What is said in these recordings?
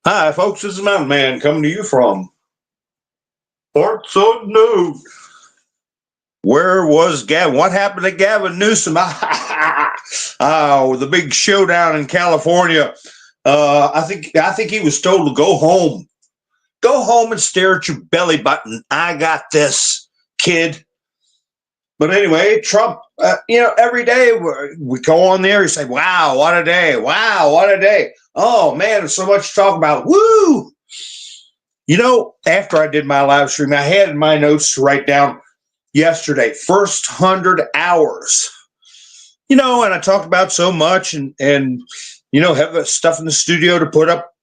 Hi, folks. This is Mountain Man coming to you from Parts Unknown. Where was Gavin? What happened to Gavin Newsom? Oh, the big showdown in California. I think he was told to go home. Go home and stare at your belly button. I got this, kid. But anyway, Trump. Every day we go on there. You say, "Wow, what a day! Wow, what a day!" Oh man, there's so much to talk about. Woo! After I did my live stream, I had in my notes to write down yesterday, first 100 hours. And I talked about so much and have the stuff in the studio to put up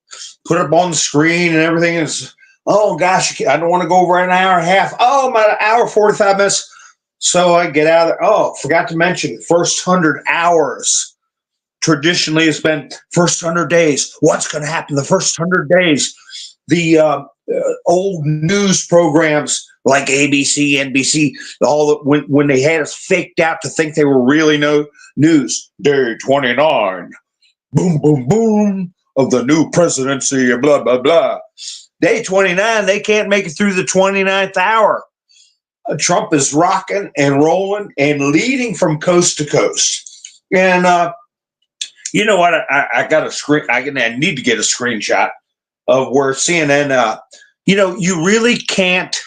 on the screen and everything. Is oh gosh, I don't want to go over an hour and a half. Oh, my hour 45 minutes. So I get out of there. Oh, forgot to mention first 100 hours. Traditionally, it's been first 100 days. What's going to happen the first 100 days? The old news programs like ABC, NBC, when they had us faked out to think they were really no news. Day 29, boom, boom, boom of the new presidency, blah, blah, blah. Day 29, they can't make it through the 29th hour. Trump is rocking and rolling and leading from coast to coast. And you know what? I got a screen. I need to get a screenshot of where CNN. You really can't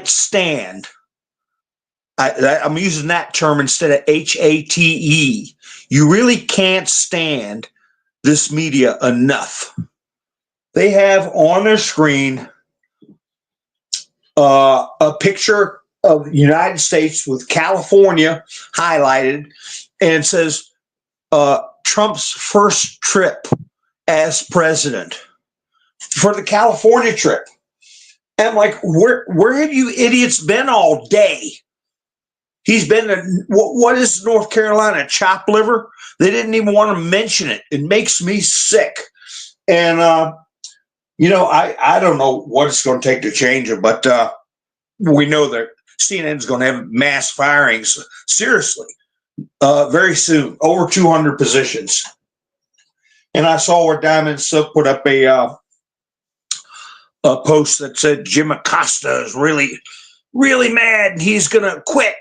stand. I'm using that term instead of HATE. You really can't stand this media enough. They have on their screen a picture of the United States with California highlighted, and it says Trump's first trip as president for the California trip. And I'm like, where have you idiots been all day? He's been to, what is North Carolina, chopped liver? They didn't even want to mention it. It makes me sick. And, I don't know what it's going to take to change it, but we know that CNN is going to have mass firings, seriously, very soon, over 200 positions. And I saw where Diamond Silk put up a post that said Jim Acosta is really, really mad and he's going to quit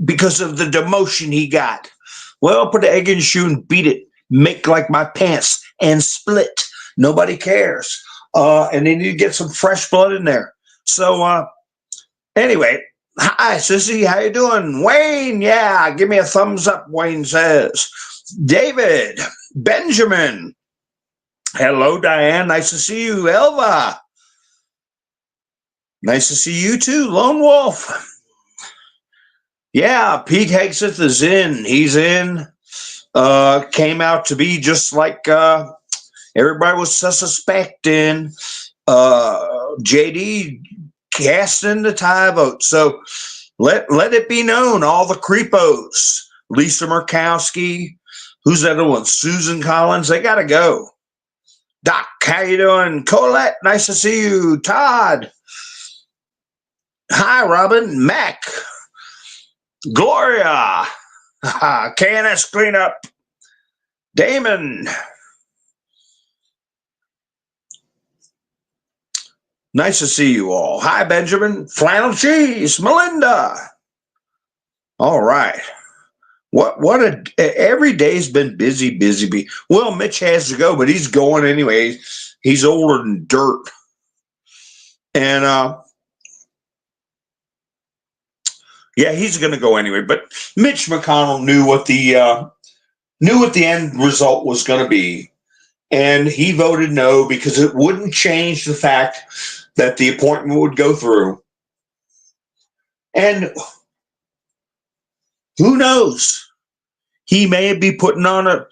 because of the demotion he got. Well, put the egg in your shoe and beat it. Make like my pants and split. Nobody cares. And they need to get some fresh blood in there. So anyway, hi, Sissy. How you doing? Wayne, yeah, give me a thumbs up, Wayne says. David, Benjamin. Hello, Diane. Nice to see you. Elva. Nice to see you too, Lone Wolf. Yeah, Pete Hegseth is in. He's in. Came out to be just like everybody was suspecting. JD cast in the tie vote. So let it be known, all the creepos, Lisa Murkowski, who's that other one? Susan Collins, they got to go. Doc, how you doing? Colette, nice to see you. Todd. Hi, Robin. Mac. Gloria. KNS cleanup. Damon. Nice to see you all. Hi, Benjamin. Flannel cheese. Melinda. All right. Every day's been busy. Well, Mitch has to go, but he's going anyway. He's older than dirt. And yeah, he's going to go anyway. But Mitch McConnell knew what the end result was going to be, and he voted no because it wouldn't change the fact that the appointment would go through. And who knows? He may be putting on a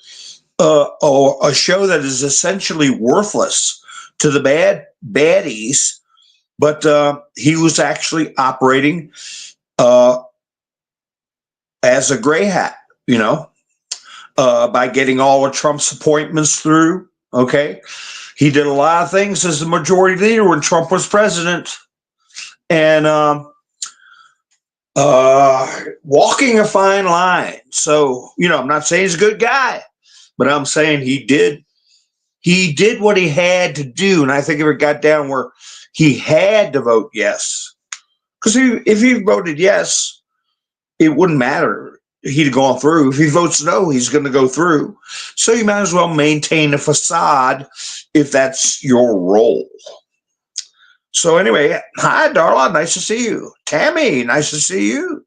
show that is essentially worthless to the baddies, but he was actually operating as a gray hat, by getting all of Trump's appointments through. Okay. He did a lot of things as the majority leader when Trump was president. And walking a fine line. So, I'm not saying he's a good guy, but I'm saying he did what he had to do. And I think if it got down where he had to vote yes, because if he voted yes, it wouldn't matter. He'd have gone through. If he votes no, he's going to go through. So you might as well maintain a facade if that's your role. So anyway, hi, Darla. Nice to see you. Tammy, nice to see you.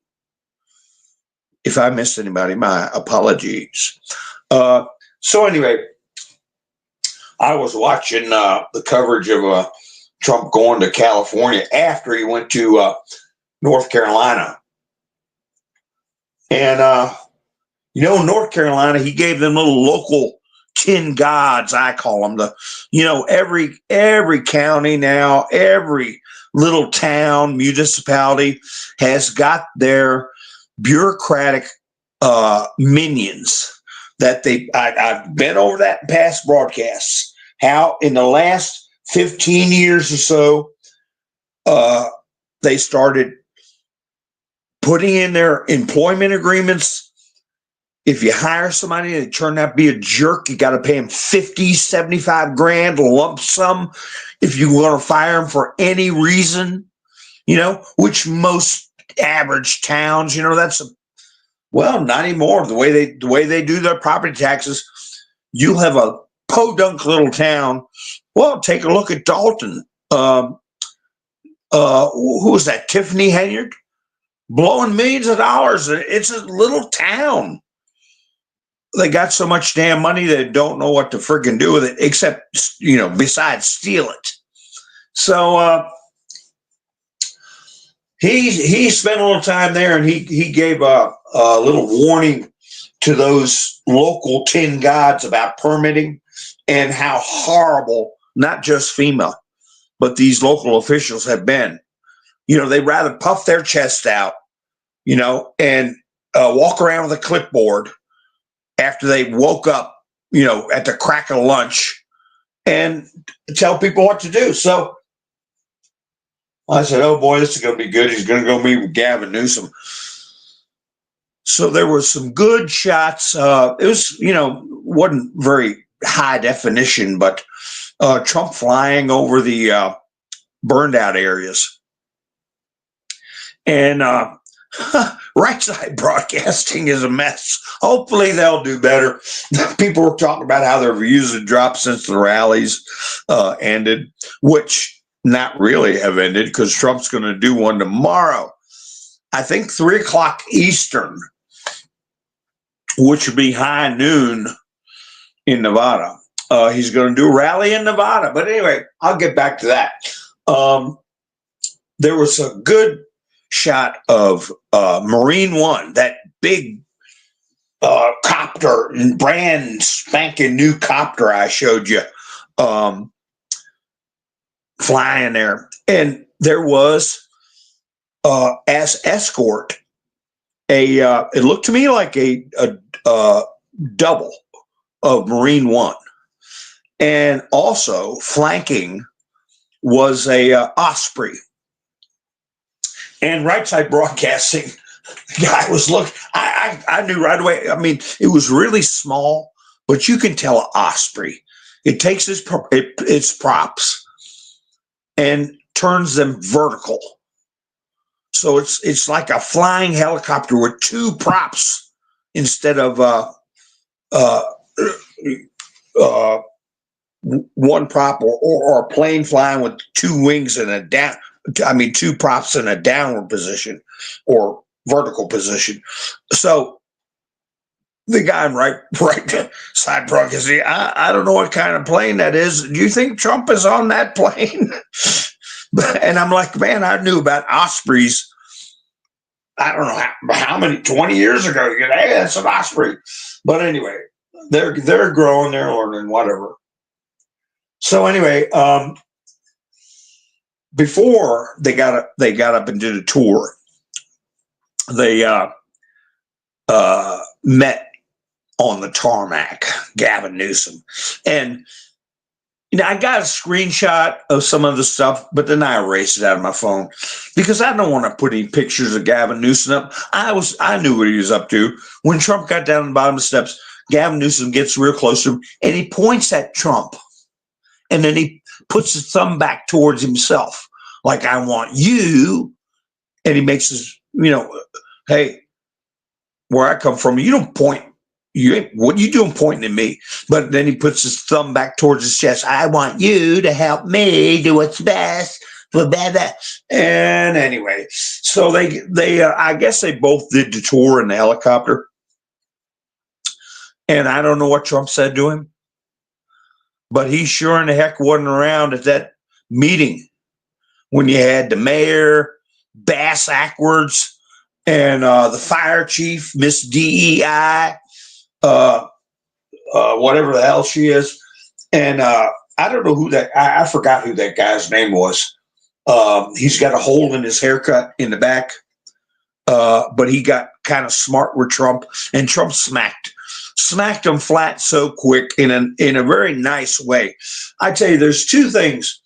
If I missed anybody, my apologies. So anyway, I was watching the coverage of Trump going to California after he went to North Carolina. And, North Carolina, he gave them little local 10 gods, I call them. Every county now, every little town, municipality has got their bureaucratic minions that I've been over that in past broadcasts, how in the last 15 years or so, they started putting in their employment agreements. If you hire somebody and they turn out to be a jerk, you got to pay them 50, 75 grand lump sum if you want to fire them for any reason, which most average towns, not anymore. The way they do their property taxes, you'll have a podunk little town. Well, take a look at Dalton. Who was that? Tiffany Henyard? Blowing millions of dollars. It's a little town. They got so much damn money they don't know what to freaking do with it, except, besides steal it. So he spent a little time there, and he gave a little warning to those local 10 gods about permitting and how horrible not just FEMA, but these local officials have been. They'd rather puff their chest out, and walk around with a clipboard after they woke up, at the crack of lunch and tell people what to do. So I said, oh boy, this is going to be good. He's going to go meet with Gavin Newsom. So there were some good shots. It was, wasn't very high definition, but Trump flying over the burned out areas. And right side broadcasting is a mess. Hopefully they'll do better. People were talking about how their views had dropped since the rallies ended, which not really have ended because Trump's going to do one tomorrow. I think 3:00 Eastern, which would be high noon in Nevada. He's going to do a rally in Nevada. But anyway, I'll get back to that. There was a good shot of Marine One, that big copter, brand spanking new copter I showed you, flying there. And there was, as escort, it looked to me like a double of Marine One. And also flanking was a Osprey. And right side broadcasting, the guy was looking, I knew right away. I mean, it was really small, but you can tell an Osprey. It takes its props and turns them vertical. So it's like a flying helicopter with two props instead of one prop, or a plane flying with two wings and two props in a downward position or vertical position. So the guy in right side broadcasting, I don't know what kind of plane that is. Do you think Trump is on that plane? And I'm like, man, I knew about Ospreys. I don't know how many, 20 years ago. You go, hey, that's an Osprey. But anyway, they're growing, they're learning, whatever. So anyway, before they got up and did a tour, they met on the tarmac, Gavin Newsom. And I got a screenshot of some of the stuff, but then I erased it out of my phone because I don't want to put any pictures of Gavin Newsom up. I knew what he was up to. When Trump got down to the bottom of the steps, Gavin Newsom gets real close to him, and he points at Trump, and then he puts his thumb back towards himself, like, I want you. And he makes his, hey, where I come from, you don't point. What are you doing pointing at me? But then he puts his thumb back towards his chest. I want you to help me do what's best for better. And anyway, so they I guess they both did the tour in the helicopter. And I don't know what Trump said to him, but he sure in the heck wasn't around at that meeting when you had the mayor, Bass Ackwards, and the fire chief, Miss DEI, whatever the hell she is. And I don't know who I forgot who that guy's name was. He's got a hole in his haircut in the back, but he got kind of smart with Trump, and Trump smacked him flat so quick in a very nice way. I tell you, there's two things.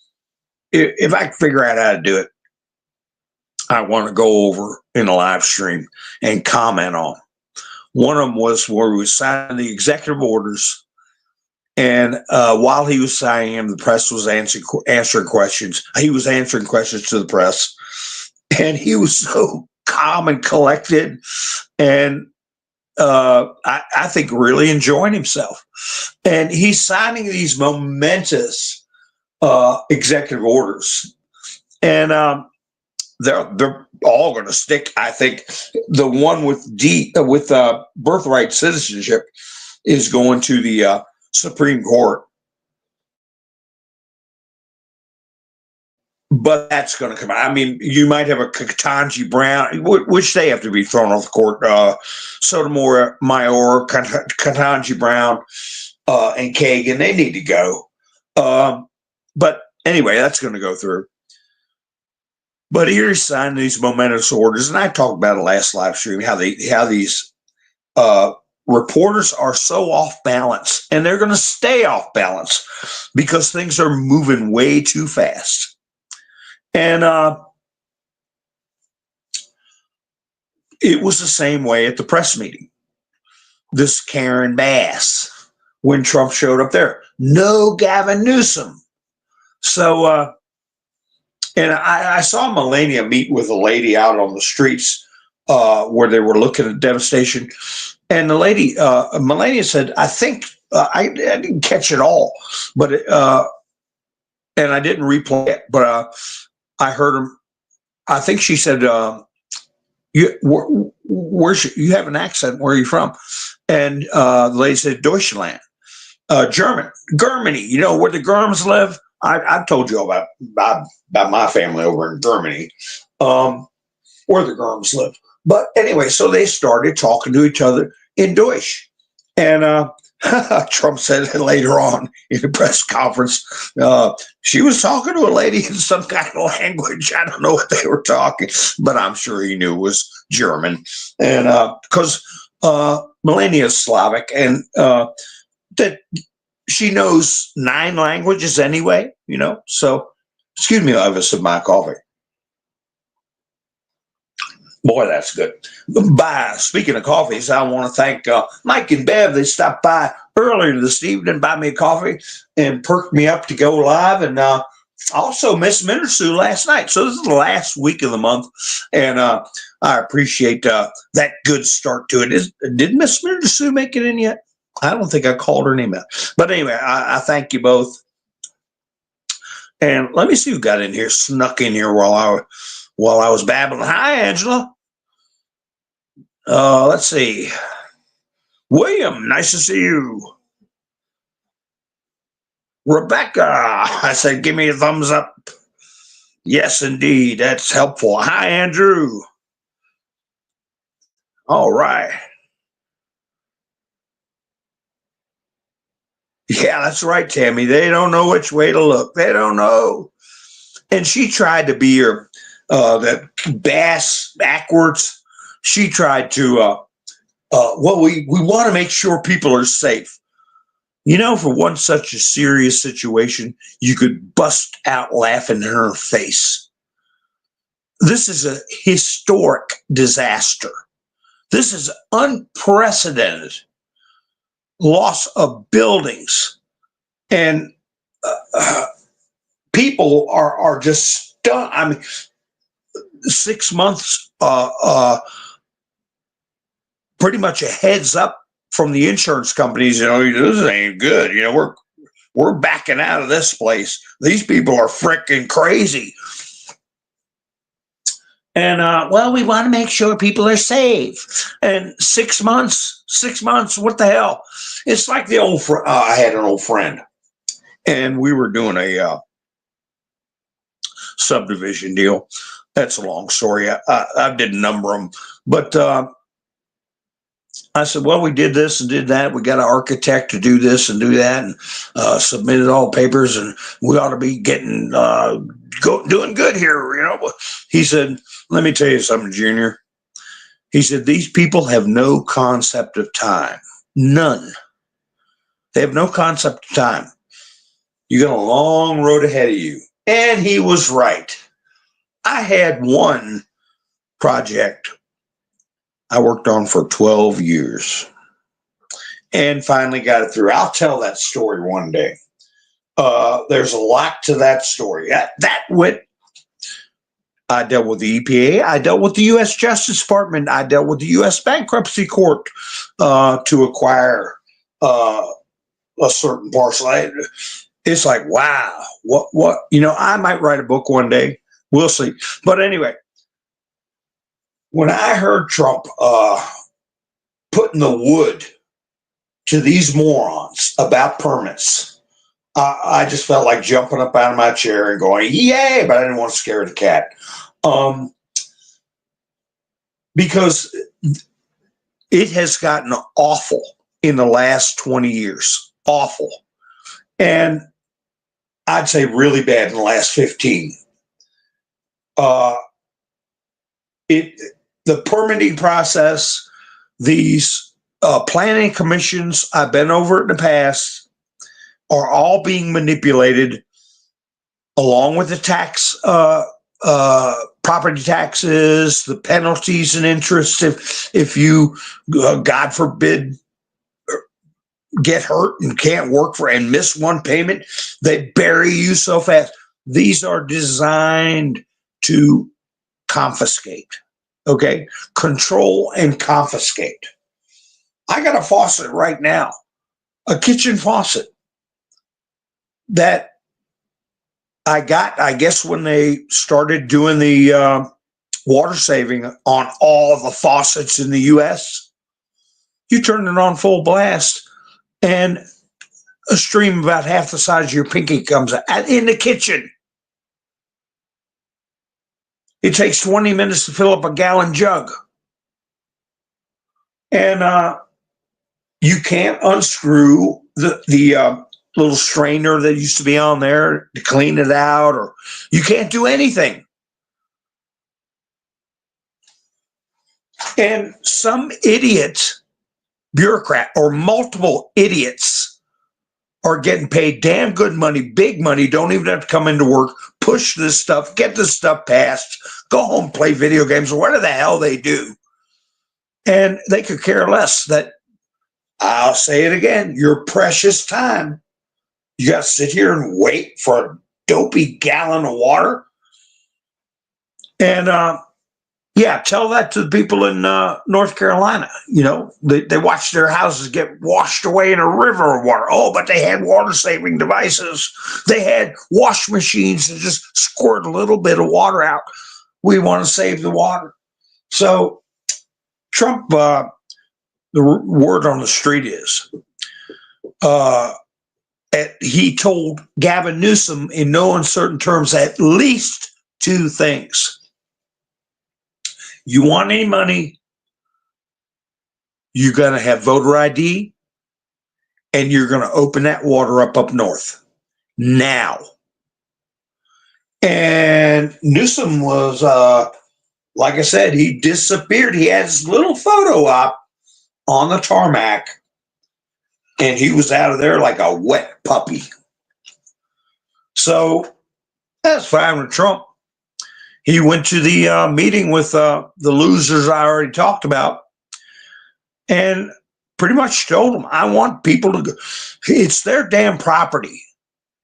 If I can figure out how to do it, I want to go over in a live stream and comment on. One of them was where we were signing the executive orders, and while he was signing them, the press was answering questions. He was answering questions to the press, and he was so calm and collected, and I think really enjoying himself. And he's signing these momentous executive orders, and they're all going to stick. I think the one with birthright citizenship is going to the Supreme Court, but that's going to come out. I mean, you might have a Ketanji Brown, which they have to be thrown off the court. Sotomayor, Ketanji Brown, and Kagan, they need to go. But anyway, that's going to go through. But here he's signing these momentous orders, and I talked about it last live stream, how these reporters are so off balance, and they're going to stay off balance because things are moving way too fast. And it was the same way at the press meeting. This Karen Bass, when Trump showed up there, no Gavin Newsom. So, and I saw Melania meet with a lady out on the streets where they were looking at devastation. And the lady, Melania said, I think, I didn't catch it all, but, and I didn't replay it, but I heard him. I think she said, you have an accent. Where are you from? And the lady said, Deutschland, Germany, where the Germs live. I've told you all about my family over in Germany, where the Germs live. But anyway, so they started talking to each other in Deutsch. And Trump said later on in the press conference, she was talking to a lady in some kind of language. I don't know what they were talking, but I'm sure he knew it was German. And because Melania is Slavic, and that she knows 9 languages anyway, So, excuse me, I have a sip of my coffee. Boy, that's good. Speaking of coffees, I want to thank Mike and Bev. They stopped by earlier this evening, buy me a coffee, and perked me up to go live. And also Miss Mindersu last night. So this is the last week of the month, and I appreciate that good start to it. Did Miss Mindersu make it in yet? I don't think I called her name out. But anyway, I thank you both. And let me see who got in here, snuck in here while I was babbling. Hi, Angela. Let's see. William, nice to see you. Rebecca, I said, give me a thumbs up. Yes, indeed. That's helpful. Hi, Andrew. All right. Yeah, that's right, Tammy. They don't know which way to look. They don't know. And she tried to be her, that Bass backwards. She tried to, we want to make sure people are safe. For one such a serious situation, you could bust out laughing in her face. This is a historic disaster. This is unprecedented. loss of buildings, and people are just stunned. I mean, 6 months, pretty much a heads up from the insurance companies. This ain't good. We're backing out of this place. These people are freaking crazy. And well, we want to make sure people are safe. And 6 months, what the hell? It's like the old I had an old friend, and we were doing a subdivision deal. That's a long story. I didn't number them, but I said, well, we did this and did that. We got an architect to do this and do that, and submitted all papers, and we ought to be getting doing good here. He said, let me tell you something, Junior. He said, these people have no concept of time. None. They have no concept of time. You got a long road ahead of you. And he was right. I had one project I worked on for 12 years and finally got it through. I'll tell that story one day. There's a lot to that story. I dealt with the EPA. I dealt with the U.S. Justice Department. I dealt with the U.S. Bankruptcy Court to acquire a certain parcel. It's like, wow, what? I might write a book one day. We'll see. But anyway, when I heard Trump putting the wood to these morons about permits, I just felt like jumping up out of my chair and going, yay, but I didn't want to scare the cat. Because it has gotten awful in the last 20 years. Awful. And I'd say really bad in the last 15. The permitting process, these planning commissions I've been over in the past, are all being manipulated, along with the tax, property taxes, the penalties and interest if you, God forbid, get hurt and can't work and miss one payment, they bury you so fast. These are designed to confiscate, okay? Control and confiscate. I got a faucet right now, a kitchen faucet that I got, I guess, when they started doing the water saving on all the faucets in the U.S. You turn it on full blast, and a stream about half the size of your pinky comes out in the kitchen. It takes 20 minutes to fill up a gallon jug. And you can't unscrew the little strainer that used to be on there to clean it out, or you can't do anything. And some idiot bureaucrat or multiple idiots are getting paid damn good money, big money, don't even have to come into work, push this stuff, get this stuff passed, go home, play video games, or whatever the hell they do. And they could care less that, I'll say it again, your precious time. You got to sit here and wait for a dopey gallon of water. And yeah, tell that to the people in North Carolina. They watch their houses get washed away in a river of water. Oh, but they had water-saving devices. They had wash machines that just squirt a little bit of water out. We want to save the water. So Trump, the word on the street is, he told Gavin Newsom in no uncertain terms at least two things. You want any money, you're going to have voter ID, and you're going to open that water up north now. And Newsom was, like I said, he disappeared. He had his little photo op on the tarmac, and he was out of there like a wet puppy. So that's fine with Trump. He went to the meeting with the losers I already talked about. And pretty much told them, I want people to go. It's their damn property.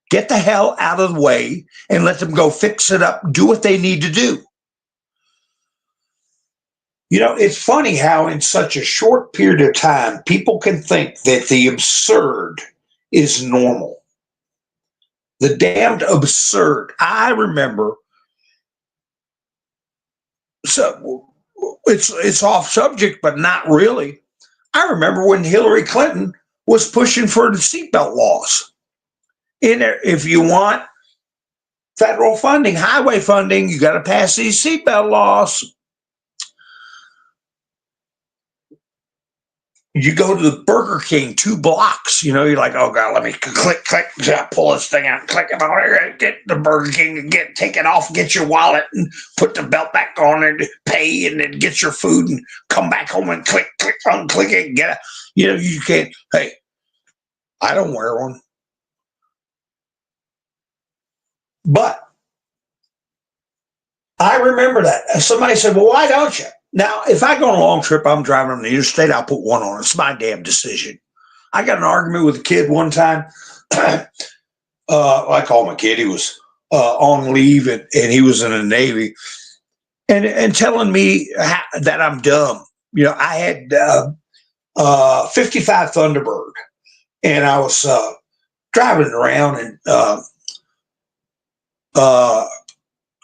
Get the hell out of the way and let them go fix it up, do what they need to do. You know, it's funny how in such a short period of time, people can think that the absurd is normal. The damned absurd. I remember, so it's off subject, but not really. I remember when Hillary Clinton was pushing for the seatbelt laws. In there, if you want federal funding, highway funding, you got to pass these seatbelt laws. You go to the Burger King 2 blocks, you know, you're like, oh God, let me click, pull this thing out, click it on, get the Burger King and take it off, get your wallet and put the belt back on and pay and then get your food and come back home and click, unclick it and get it. You know, you can't, hey, I don't wear one. But I remember that. Somebody said, well, why don't you? Now, if I go on a long trip, I'm driving on the interstate, I'll put one on. It's my damn decision. I got an argument with a kid one time. I call him a kid. He was on leave and he was in the Navy and telling me that I'm dumb. You know, I had 55 Thunderbird and I was driving around and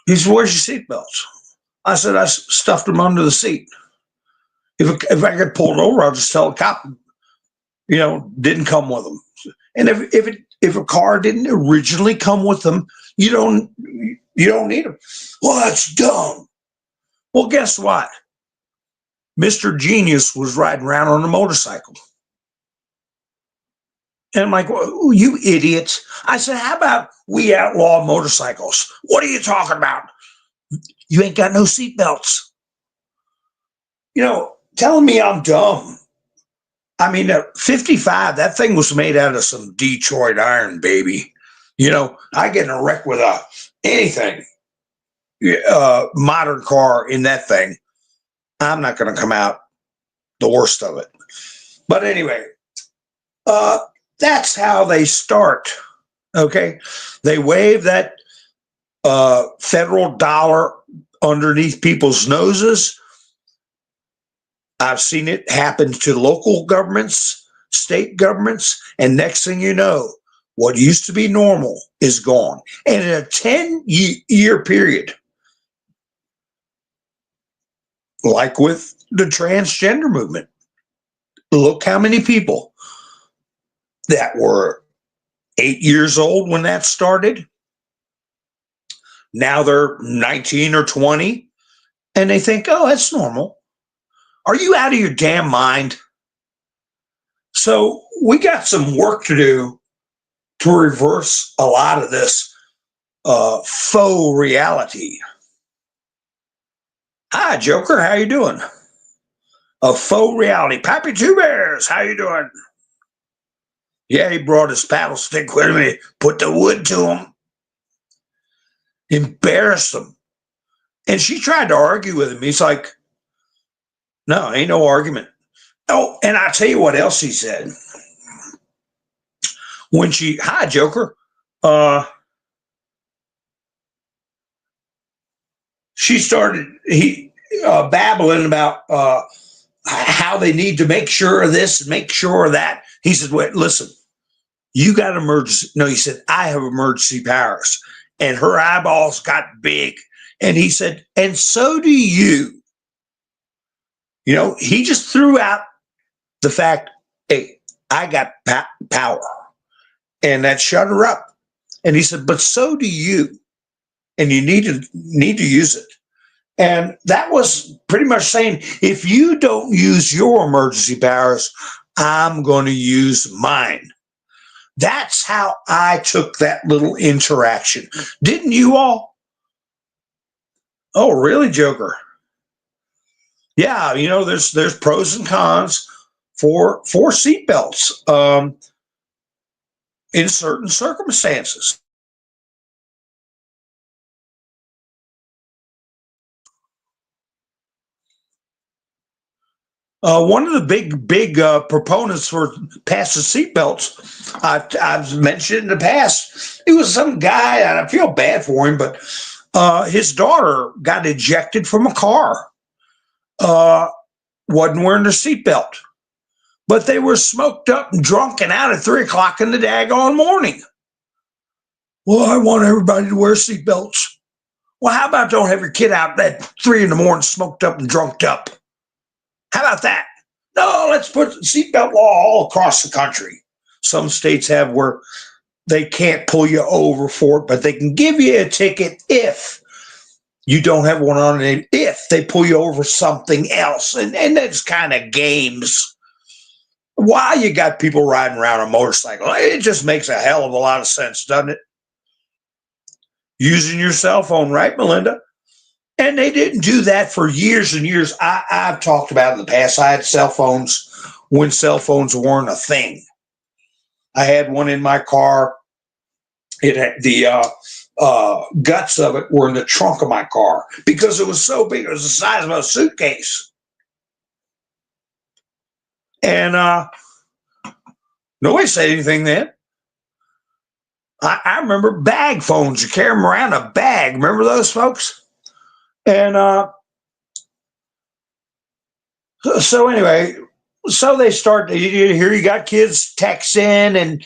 he said, where's your seatbelts? I said, I stuffed them under the seat. If I get pulled over, I'll just tell the cop, you know, didn't come with them. And if a car didn't originally come with them, you don't need them. Well, that's dumb. Well, guess what? Mr. Genius was riding around on a motorcycle. And I'm like, well, you idiots. I said, how about we outlaw motorcycles? What are you talking about? You ain't got no seatbelts. You know, telling me I'm dumb. I mean, 55, that thing was made out of some Detroit iron, baby. You know, I get in a wreck with anything, modern car in that thing. I'm not going to come out the worst of it. But anyway, that's how they start. Okay. They wave that federal dollar underneath people's noses. I've seen it happen to local governments, state governments, and next thing you know, what used to be normal is gone. And in a 10-year period, like with the transgender movement, look how many people that were 8 years old when that started. Now they're 19 or 20, and they think, oh, that's normal. Are you out of your damn mind? So we got some work to do to reverse a lot of this faux reality. Hi, Joker. How you doing? A faux reality. Pappy Two Bears, how you doing? Yeah, he brought his paddle stick with him. He put the wood to him. Embarrassed him. And she tried to argue with him. He's like, no, ain't no argument. Oh, and I'll tell you what else he said. When hi, Joker. She started babbling about how they need to make sure of this, make sure of that. He said, wait, listen, you got emergency. No, he said, I have emergency powers. And her eyeballs got big. And he said, and so do you. You know, he just threw out the fact, hey, I got power. And that shut her up. And he said, but so do you. And you need to use it. And that was pretty much saying, if you don't use your emergency powers, I'm going to use mine. That's how I took that little interaction. Didn't you all? Oh, really, Joker? Yeah, you know, there's pros and cons for seatbelts in certain circumstances. One of the big proponents for passive seatbelts, I've mentioned in the past, it was some guy, and I feel bad for him, but his daughter got ejected from a car, wasn't wearing their seatbelt, but they were smoked up and drunk and out at 3 o'clock in the daggone morning. Well, I want everybody to wear seatbelts. Well, how about don't have your kid out at 3 in the morning smoked up and drunked up? How about that? No, let's put seatbelt law all across the country. Some states have where they can't pull you over for it, but they can give you a ticket if you don't have one on it, if they pull you over something else. And that's kind of games. Why you got people riding around on a motorcycle? It just makes a hell of a lot of sense, doesn't it? Using your cell phone, right, Melinda? And they didn't do that for years and years. I've talked about in the past. I had cell phones when cell phones weren't a thing. I had one in my car. It had the guts of it were in the trunk of my car because it was so big. It was the size of a suitcase. And nobody said anything then. I remember bag phones. You carry them around a bag. Remember those, folks? And so anyway, so they start, here you got kids texting and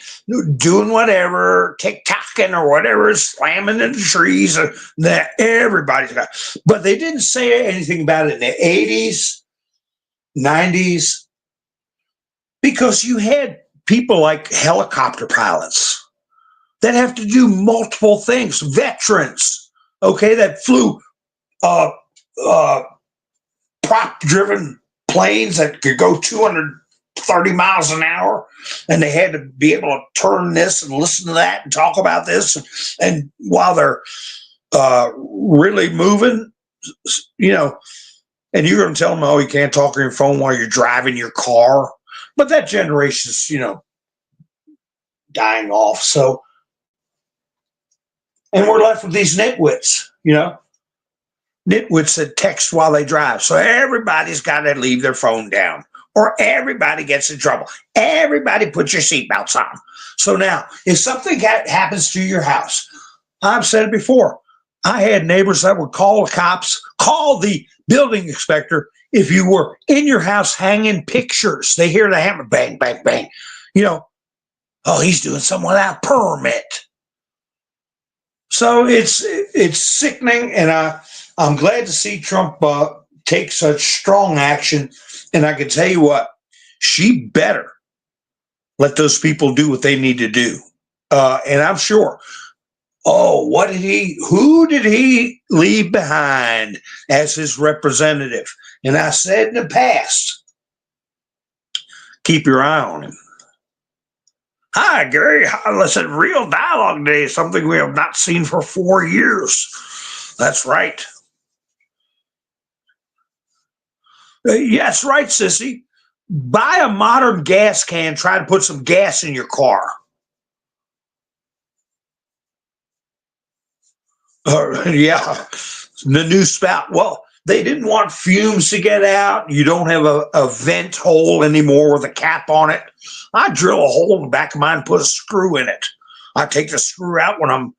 doing whatever, TikToking or whatever, slamming into trees. That everybody's got, but they didn't say anything about it in the 80s, 90s, because you had people like helicopter pilots that have to do multiple things, veterans, okay, that flew prop-driven planes that could go 230 miles an hour, and they had to be able to turn this and listen to that and talk about this, and while they're really moving, you know, and you're going to tell them, oh, you can't talk on your phone while you're driving your car, but that generation's, dying off. So, and we're left with these nitwits, nitwits that text while they drive. So everybody's got to leave their phone down or everybody gets in trouble. Everybody put your seatbelts on. So now, if something happens to your house, I've said it before, I had neighbors that would call the cops, call the building inspector if you were in your house hanging pictures. They hear the hammer, bang, bang, bang. Oh, he's doing something without permit. So it's sickening, and I'm glad to see Trump take such strong action. And I can tell you what, she better let those people do what they need to do. And I'm sure. Oh, who did he leave behind as his representative? And I said in the past, keep your eye on him. Hi, Gary. Listen, real dialogue day is something we have not seen for 4 years. That's right. Yes, right, sissy. Buy a modern gas can. Try to put some gas in your car. Yeah, the new spout. Well, they didn't want fumes to get out. You don't have a vent hole anymore with a cap on it. I drill a hole in the back of mine and put a screw in it. I take the screw out when I'm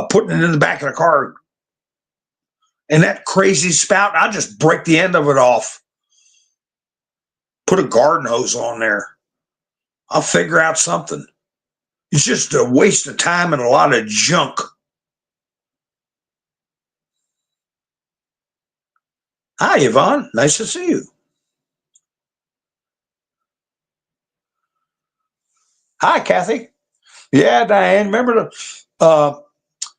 putting it in the back of the car. And that crazy spout, I just break the end of it off. Put a garden hose on there. I'll figure out something. It's just a waste of time and a lot of junk. Hi, Yvonne. Nice to see you. Hi, Kathy. Yeah, Diane. Remember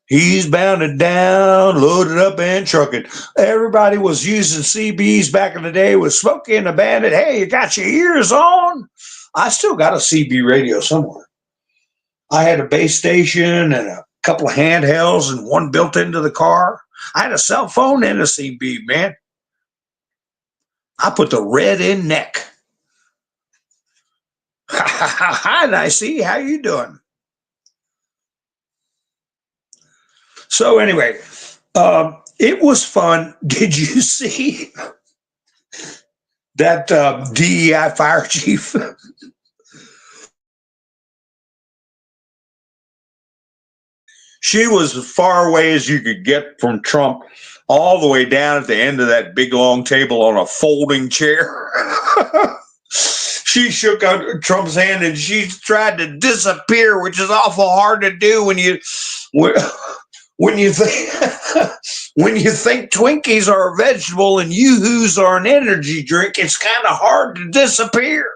he's bounded down, loaded up, and trucking. Everybody was using CBs back in the day with Smokey and the Bandit. Hey, you got your ears on? I still got a CB radio somewhere. I had a base station and a couple of handhelds and one built into the car. I had a cell phone and a CB, man. I put the red in neck. Hi, Nicey. How you doing? So anyway, it was fun. Did you see? that DEI fire chief. She was as far away as you could get from Trump, all the way down at the end of that big long table on a folding chair. She shook out Trump's hand and she tried to disappear, which is awful hard to do when you think when you think Twinkies are a vegetable and Yoo-Hoos are an energy drink. It's kind of hard to disappear.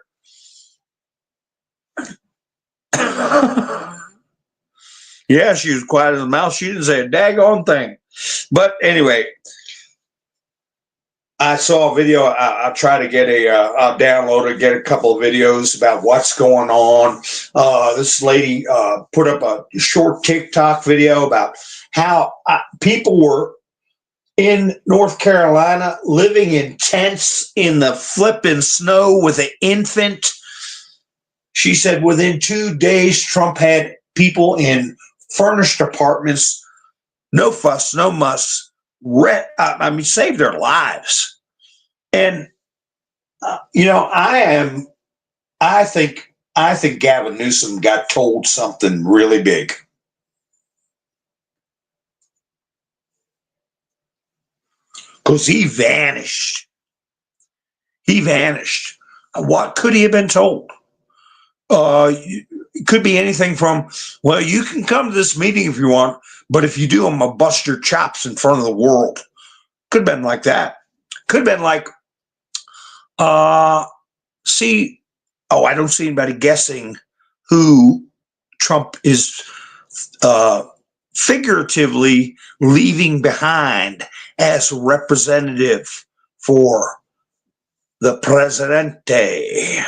Yeah, she was quiet as a mouse. She didn't say a daggone thing. But anyway, I saw a video. I try to get I'll download it, get a couple of videos about what's going on. This lady put up a short TikTok video about how people were in North Carolina living in tents in the flipping snow with an infant. She said within 2 days, Trump had people in furnished apartments, no fuss, no muss, save their lives. And I think Gavin Newsom got told something really big. Because he vanished. What could he have been told? It could be anything from, well, you can come to this meeting if you want, but if you do, I'm going to bust your chops in front of the world. Could have been like that. Could have been like, I don't see anybody guessing who Trump is figuratively leaving behind as representative for the presidente.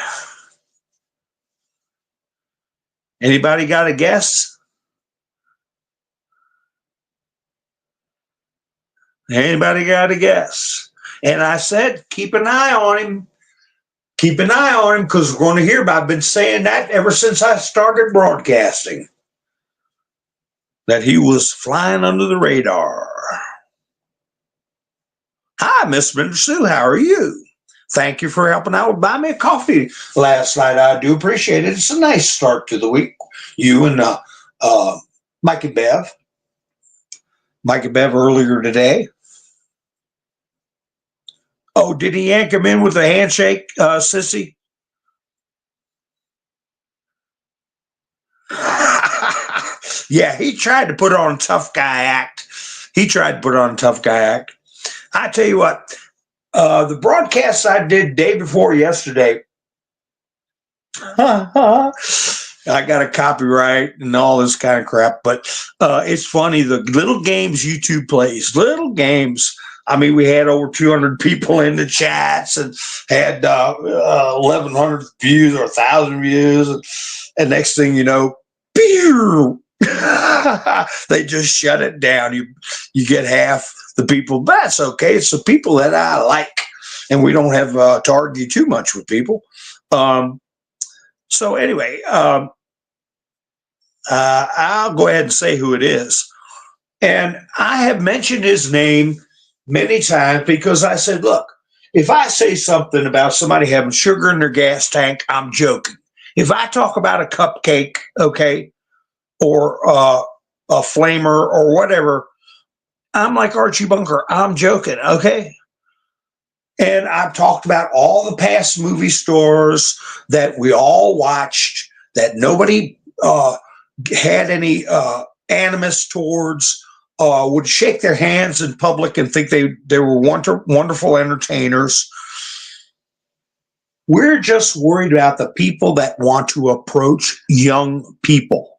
Anybody got a guess? Anybody got a guess? And I said, keep an eye on him. Keep an eye on him because we're going to hear about. I've been saying that ever since I started broadcasting, that he was flying under the radar. Hi, Miss Sue. How are you? Thank you for helping out with Buy Me a Coffee last night. I do appreciate it. It's a nice start to the week. You and Mikey Bev. Mikey Bev earlier today. Oh, did he yank him in with a handshake, sissy? Yeah, he tried to put on a tough guy act. I tell you what, the broadcast I did day before yesterday, I got a copyright and all this kind of crap, but it's funny, the little games YouTube plays, little games. I mean, we had over 200 people in the chats and had 1,100 views or 1,000 views. And next thing you know, they just shut it down. You get half the people. That's okay. It's the people that I like. And we don't have to argue too much with people. So anyway, I'll go ahead and say who it is. And I have mentioned his name many times because I said, look, if I say something about somebody having sugar in their gas tank, I'm joking. If I talk about a cupcake, okay, or a flamer or whatever, I'm like Archie Bunker. I'm joking, okay? And I've talked about all the past movie stars that we all watched that nobody had any animus towards, would shake their hands in public and think they were wonderful entertainers. We're just worried about the people that want to approach young people.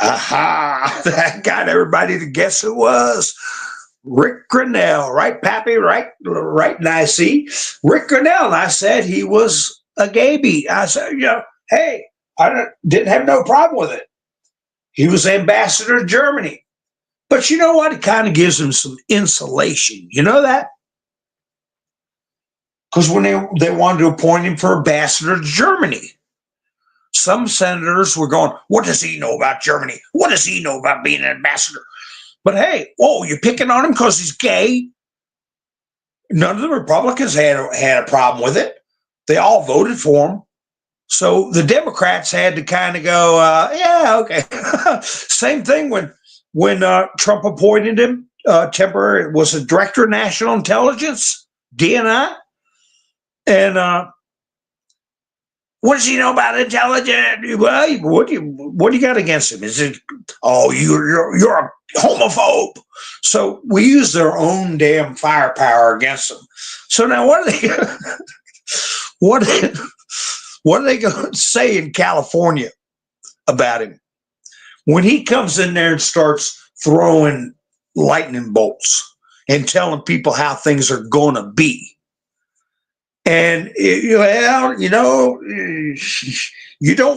Aha, that got everybody to guess who it was. Rick Grinnell, right, Pappy? Right, and I see Rick Grinnell. And I said he was a gaby. I said, hey, I didn't have no problem with it. He was ambassador to Germany. But you know what? It kind of gives him some insulation. You know that? Because when they wanted to appoint him for ambassador to Germany, some senators were going, what does he know about Germany? What does he know about being an ambassador? But hey, you're picking on him because he's gay? None of the Republicans had a problem with it. They all voted for him. So the Democrats had to kind of go, yeah, okay. Same thing when Trump appointed him temporary, was a director of national intelligence, DNI. And what does he know about intelligence? Well, what do you got against him? Is it, oh, you're a homophobe? So we use their own damn firepower against them. So now what are they? what are they going to say in California about him when he comes in there and starts throwing lightning bolts and telling people how things are going to be? And well, you don't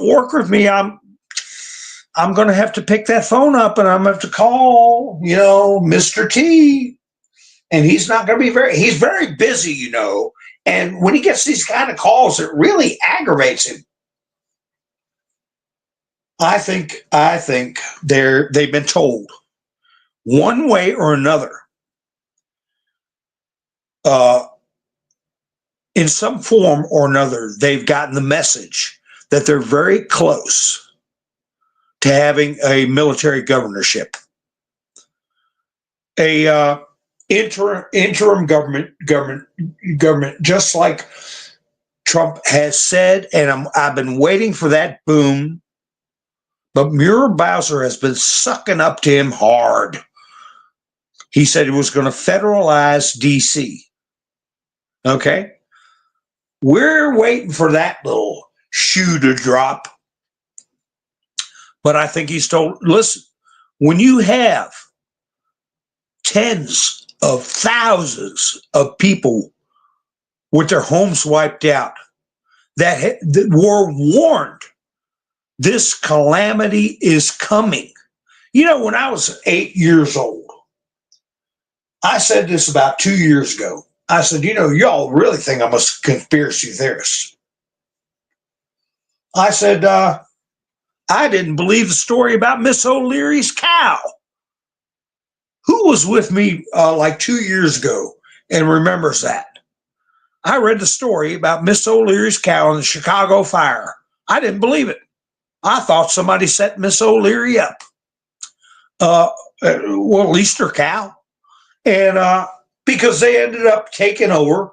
work with me. I'm going to have to pick that phone up, and I'm going to have to call, Mr. T. And he's not going to be he's very busy, And when he gets these kind of calls, it really aggravates him. I think they've been told one way or another, in some form or another, they've gotten the message that they're very close to having a military governorship, a interim government, just like Trump has said. And I've been waiting for that boom, but Muir Bowser has been sucking up to him hard. He said he was going to federalize D.C. Okay. We're waiting for that little shoe to drop. But I think he's told, listen, when you have tens of thousands of people with their homes wiped out that were warned this calamity is coming. When I was 8 years old, I said this about 2 years ago. I said, y'all really think I'm a conspiracy theorist. I said, I didn't believe the story about Miss O'Leary's cow. Who was with me like 2 years ago and remembers that? I read the story about Miss O'Leary's cow in the Chicago fire. I didn't believe it. I thought somebody set Miss O'Leary up. Well, at least her cow. And because they ended up taking over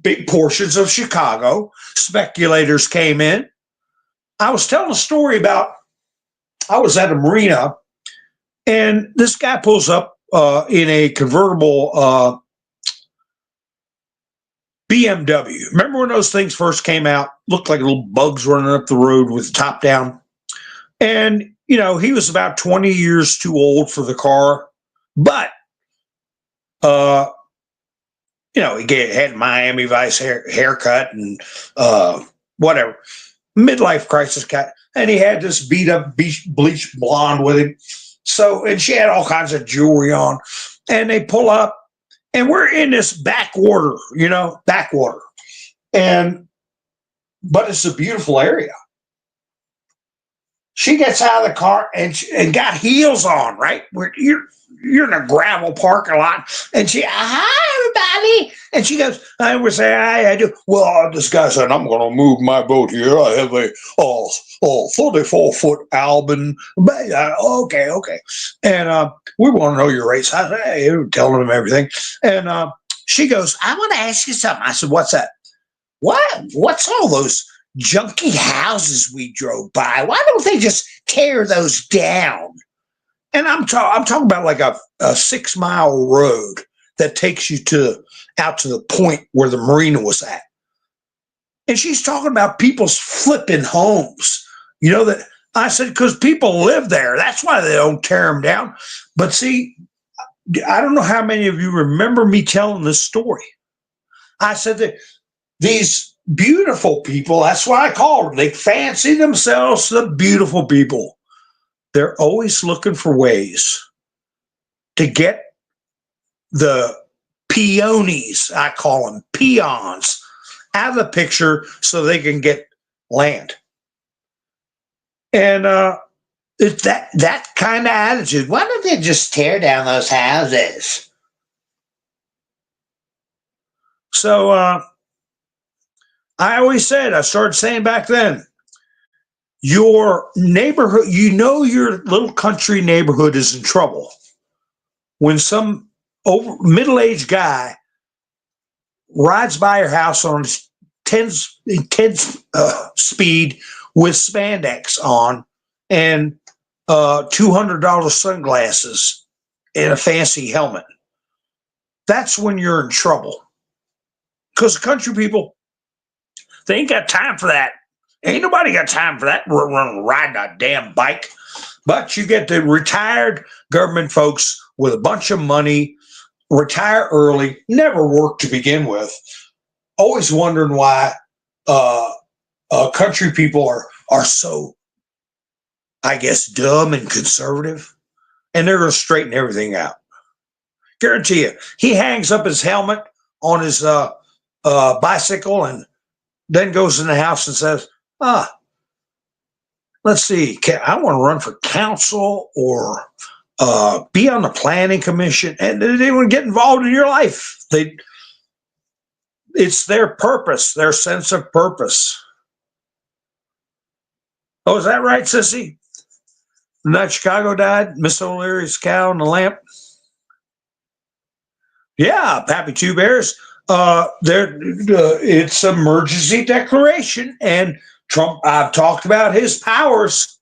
big portions of Chicago. Speculators came in. I was telling a story about, I was at a marina, and this guy pulls up in a convertible BMW. Remember when those things first came out? Looked like little bugs running up the road with the top down. And, he was about 20 years too old for the car. But, he had Miami Vice haircut and whatever. Midlife crisis cat. And he had this beat up bleached blonde with him. So, and she had all kinds of jewelry on. And they pull up, and we're in this backwater. But it's a beautiful area. She gets out of the car and got heels on, right? You're in a gravel parking lot, and she, hi, everybody. And she goes, I would say, I do. Well, this guy said, I'm going to move my boat here. I have a 44-foot Albin. Okay. And we want to know your race. I said, hey, telling him everything. And she goes, I want to ask you something. I said, what's that? What's all those junky houses we drove by? Why don't they just tear those down? And I'm talking about like a 6-mile road that takes you out to the point where the marina was at. And she's talking about people's flipping homes. That I said, because people live there. That's why they don't tear them down. But see, I don't know how many of you remember me telling this story. I said that these beautiful people, that's why I call them, they fancy themselves the beautiful people. They're always looking for ways to get the peonies, I call them peons, out of the picture so they can get land. And it's that kind of attitude. Why don't they just tear down those houses? So I always said, I started saying back then, your neighborhood, your little country neighborhood is in trouble when some middle-aged guy rides by your house on his 10 speed with spandex on and $200 sunglasses and a fancy helmet. That's when you're in trouble. Because country people, they ain't got time for that. Ain't nobody got time for that, riding a damn bike. But you get the retired government folks with a bunch of money, retire early, never worked to begin with, always wondering why country people are so, I guess, dumb and conservative. And they're going to straighten everything out. Guarantee you. He hangs up his helmet on his bicycle and then goes in the house and says, let's see, I want to run for council or be on the planning commission. And they want to get involved in your life. It's their purpose, their sense of purpose. Oh, is that right, Sissy? The night Chicago died, Miss O'Leary's cow and the lamp. Yeah, Pappy Two Bears. It's an emergency declaration, and Trump. I've talked about his powers,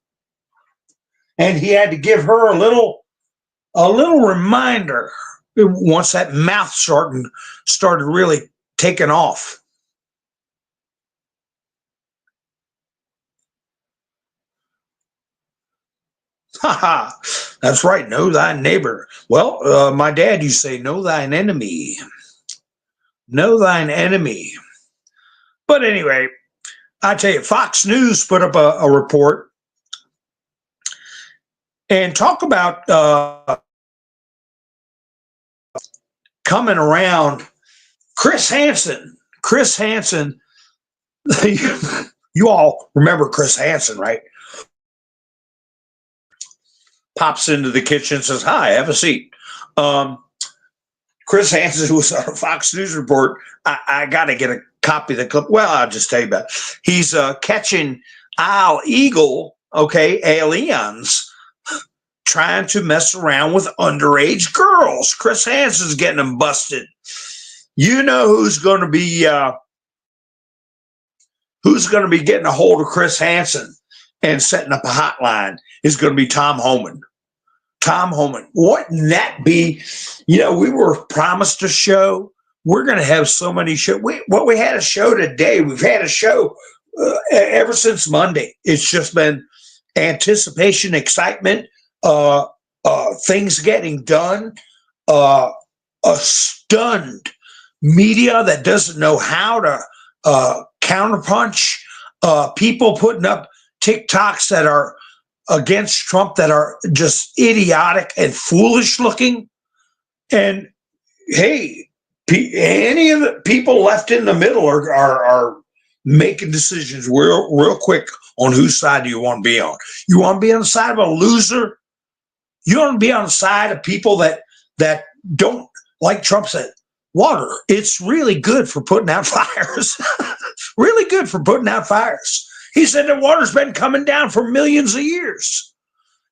and he had to give her a little reminder once that mouth started really taking off. Ha! That's right. Know thy neighbor. Well, my dad used to say, "Know thine enemy." Know thine enemy. But anyway, I tell you, Fox News put up a report and talk about coming around. Chris Hansen. You all remember Chris Hansen, right? Pops into the kitchen and says, "Hi, have a seat." Chris Hansen was on a Fox News report. I got to get a copy of the clip. Well, I'll just tell you about it. He's catching illegal, aliens trying to mess around with underage girls. Chris Hansen's getting them busted. You know who's going to be getting a hold of Chris Hansen and setting up a hotline is going to be Tom Homan. Tom Homan. Wouldn't that be, we were promised a show. We're going to have so many shows. We had a show today. We've had a show ever since Monday. It's just been anticipation, excitement, things getting done, a stunned media that doesn't know how to counterpunch, people putting up TikToks that are against Trump that are just idiotic and foolish looking. And hey, any of the people left in the middle are making decisions real quick on whose side do you want to be on. You want to be on the side of a loser? You want to be on the side of people that don't, like Trump said, water. It's really good for putting out fires. Really good for putting out fires. He said the water's been coming down for millions of years.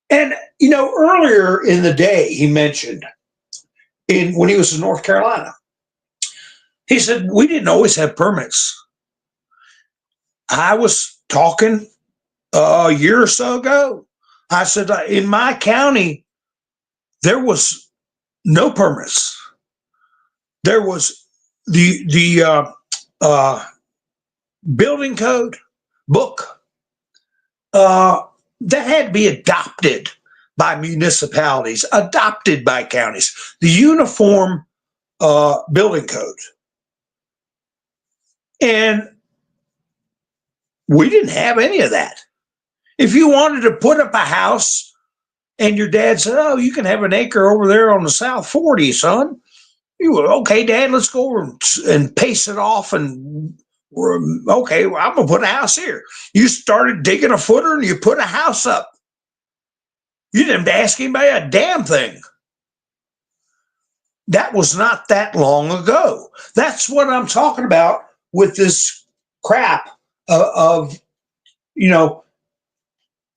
And, earlier in the day, he mentioned when he was in North Carolina, he said, we didn't always have permits. I was talking a year or so ago. I said, in my county, there was no permits. There was the building code book that had to be adopted by municipalities, adopted by counties, the uniform building code. And we didn't have any of that. If you wanted to put up a house and your dad said, "Oh, you can have an acre over there on the South 40, son," you were, "Okay, Dad, let's go over and pace it off and okay, well, I'm going to put a house here." You started digging a footer and you put a house up. You didn't have to ask anybody a damn thing. That was not that long ago. That's what I'm talking about with this crap of, you know,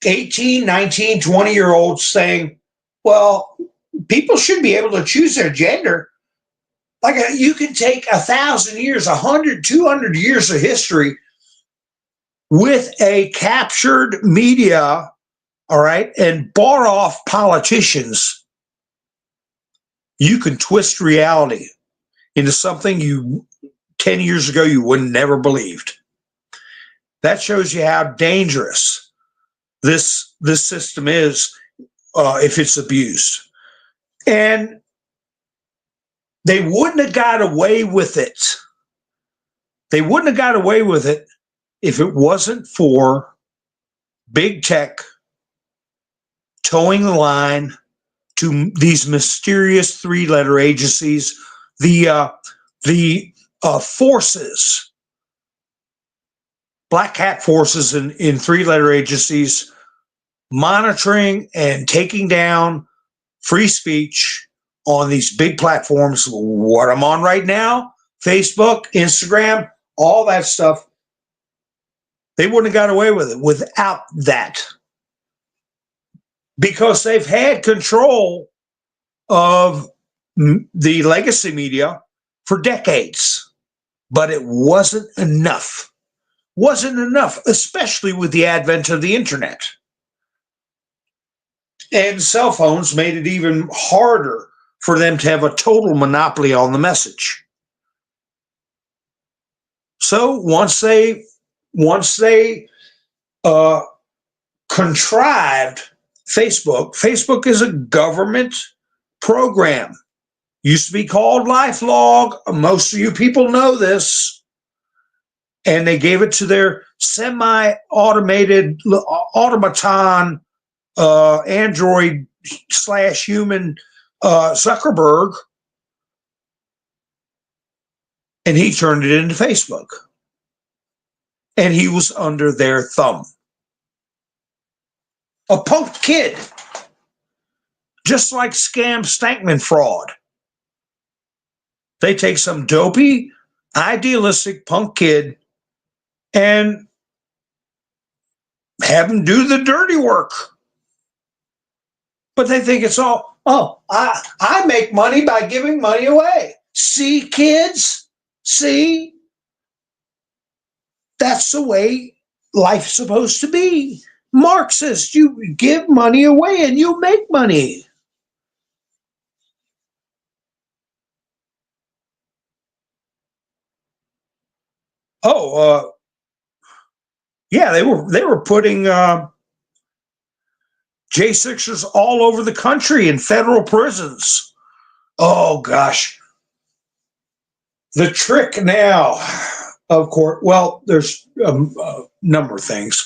18, 19, 20-year olds saying, well, people should be able to choose their gender. Like you can take 1,000 years, 100, 200 years of history with a captured media, all right, and bought off politicians. You can twist reality into something you 10 years ago you would never believed. That shows you how dangerous this system is if it's abused. And they wouldn't have got away with it. They wouldn't have got away with it if it wasn't for big tech towing the line to these mysterious three-letter agencies, the forces, black hat forces in three-letter agencies, monitoring and taking down free speech on these big platforms, what I'm on right now, Facebook, Instagram, all that stuff. They wouldn't have got away with it without that, because they've had control of the legacy media for decades, but it wasn't enough. Wasn't enough, especially with the advent of the internet. And cell phones made it even harder for them to have a total monopoly on the message. So once they contrived Facebook is a government program. Used to be called LifeLog. Most of you people know this. And they gave it to their semi-automated automaton Android / human Zuckerberg, and he turned it into Facebook. And he was under their thumb. A punk kid, just like scam Stankman fraud. They take some dopey, idealistic punk kid and have him do the dirty work. But they think it's all, I make money by giving money away. See, kids? See? That's the way life's supposed to be. Marxist, you give money away and you make money. Yeah, they were putting J6ers all over the country in federal prisons. Oh gosh. The trick now, of course, well, there's a number of things.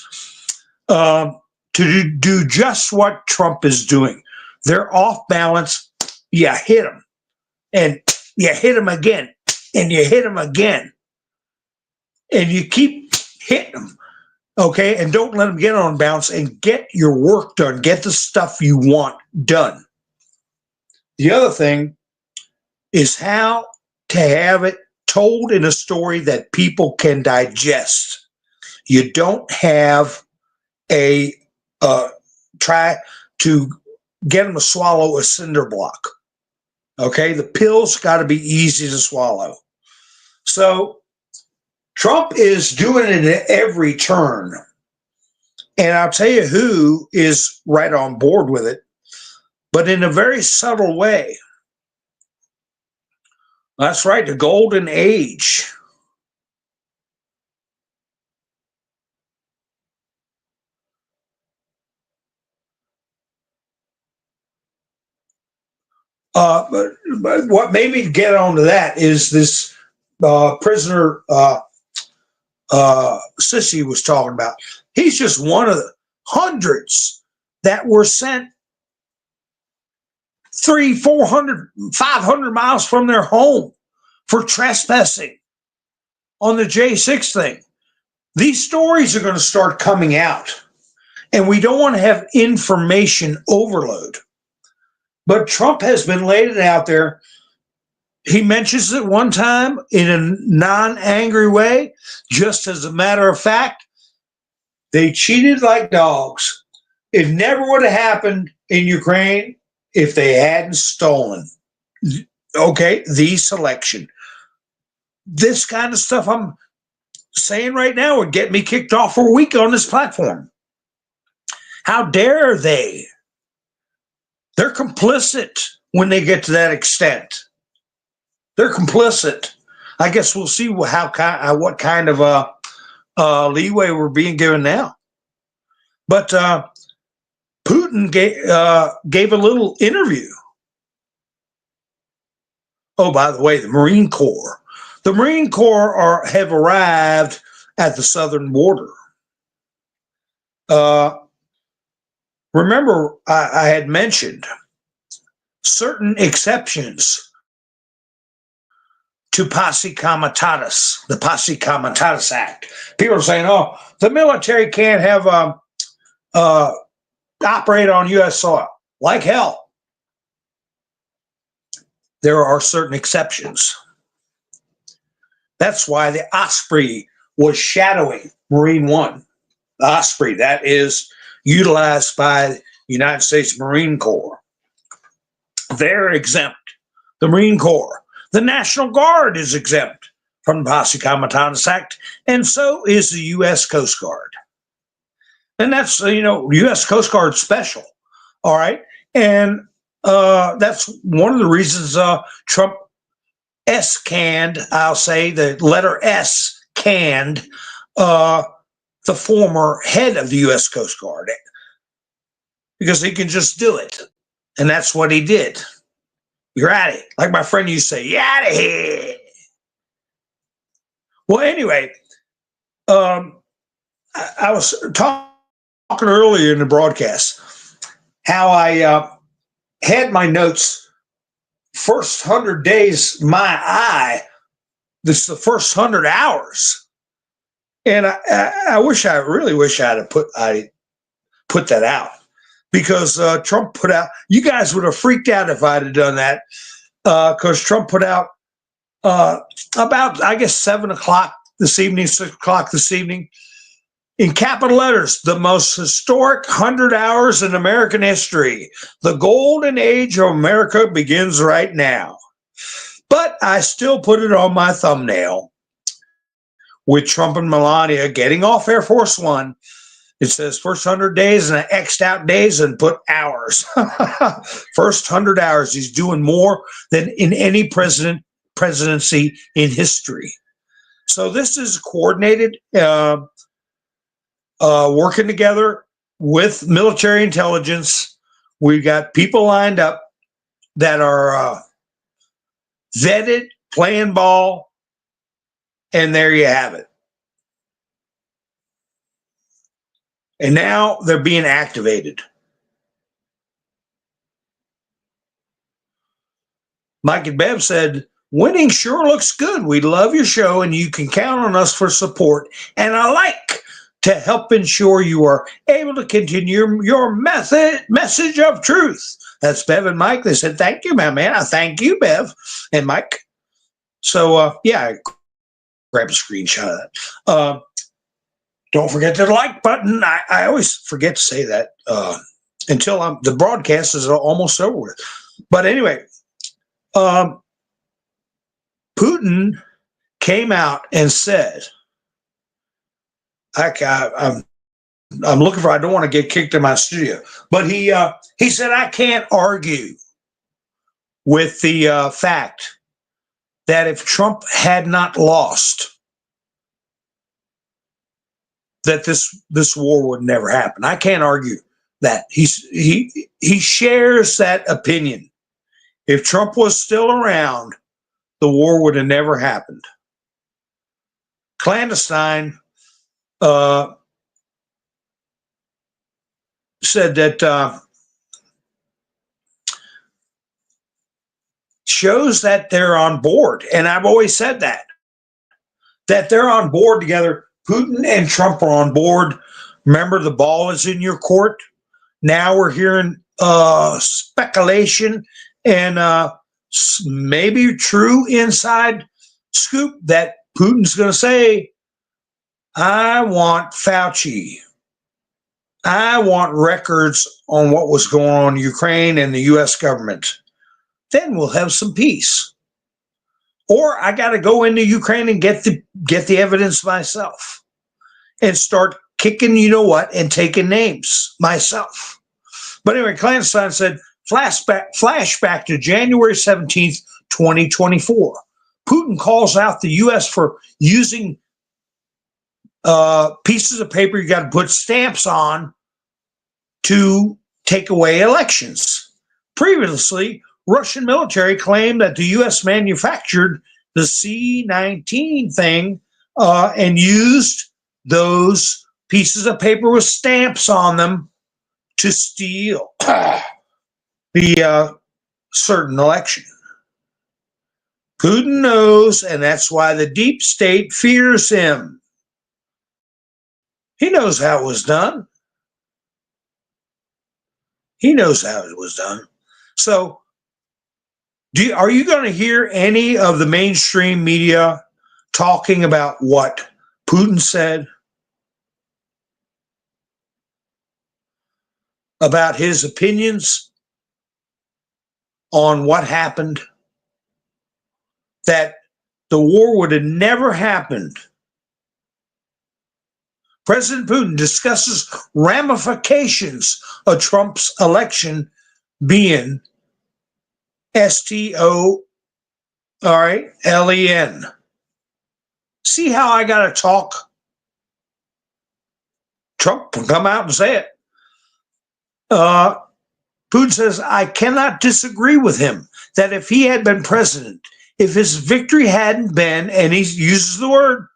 To do just what Trump is doing. They're off balance. You hit them. And you hit them again. And you hit them again. And you keep hitting them. Okay? And don't let them get on balance and get your work done. Get the stuff you want done. The other thing is how to have it told in a story that people can digest. You don't have try to get them to swallow a cinder block. Okay, the pill's got to be easy to swallow. So Trump is doing it at every turn. And I'll tell you who is right on board with it, but in a very subtle way. That's right, the golden age. But what made me get onto that is this prisoner Sissy was talking about. He's just one of the hundreds that were sent 300, 400, 500 miles from their home for trespassing on the J6 thing. These stories are going to start coming out, and we don't want to have information overload. But Trump has been laying it out there. he mentions it one time in a non-angry way. Just as a matter of fact, they cheated like dogs. It never would have happened in Ukraine if they hadn't stolen, okay, the selection. This kind of stuff I'm saying right now would get me kicked off for a week on this platform. How dare they? They're complicit when they get to that extent. They're complicit. I guess we'll see what kind of leeway we're being given now. But Putin gave a little interview. Oh, by the way, the Marine Corps. The Marine Corps have arrived at the southern border. Remember, I had mentioned certain exceptions to Posse Comitatus, the Posse Comitatus Act. People are saying, oh, the military can't have operate on U.S. soil. Like hell. There are certain exceptions. That's why the Osprey was shadowing Marine One. The Osprey, that is utilized by the United States Marine Corps. They're exempt. The Marine Corps. The National Guard is exempt from the Posse Comitatus Act, and so is the U.S. Coast Guard. And that's, U.S. Coast Guard special, all right? And that's one of the reasons Trump S-canned, I'll say, the letter S canned the former head of the U.S. Coast Guard, because he can just do it. And that's what he did. You're at it. Like my friend used to say, you're out of here. Well, anyway, I was talking earlier in the broadcast how I had my notes, first 100 days, my eye, this is the first 100 hours. And I really wish I had put that out. Because Trump put out, you guys would have freaked out if I'd have done that, because Trump put out about, I guess, 7 o'clock this evening, 6 o'clock this evening, in capital letters, the most historic 100 hours in American history. The golden age of America begins right now. But I still put it on my thumbnail with Trump and Melania getting off Air Force One. It says first 100 days, and I X'd out days and put hours. First 100 hours. He's doing more than in any presidency in history. So this is coordinated, working together with military intelligence. We've got people lined up that are vetted, playing ball, and there you have it. And now they're being activated. Mike and Bev said, winning sure looks good. We love your show, and you can count on us for support. And I like to help ensure you are able to continue your message of truth. That's Bev and Mike. They said, thank you, my man. I thank you, Bev and Mike. So, I grabbed a screenshot of that. Don't forget the like button. I always forget to say that until the broadcast is almost over with. But anyway, Putin came out and said, I'm looking for, I don't want to get kicked in my studio, but he said, I can't argue with the fact that if Trump had not lost, that this war would never happen. I can't argue that. He shares that opinion. If Trump was still around, the war would have never happened. Clandestine said that shows that they're on board, and I've always said that they're on board together. Putin and Trump are on board. Remember, the ball is in your court. Now we're hearing speculation and maybe true inside scoop that Putin's going to say, I want Fauci. I want records on what was going on in Ukraine and the U.S. government. Then we'll have some peace. Or I got to go into Ukraine and get the evidence myself and start kicking, you know what, and taking names myself. But anyway, Clandestine said, flashback to January 17th, 2024. Putin calls out the U.S. for using pieces of paper you got to put stamps on to take away elections. Previously, Russian military claimed that the U.S. manufactured the C-19 thing and used those pieces of paper with stamps on them to steal the certain election. Putin knows, and that's why the deep state fears him. He knows how it was done. He knows how it was done. So, are you going to hear any of the mainstream media talking about what Putin said? About his opinions on what happened? That the war would have never happened. President Putin discusses ramifications of Trump's election being STOLEN. See how I got to talk? Trump can come out and say it. Putin says, I cannot disagree with him that if he had been president, if his victory hadn't been, and he uses the word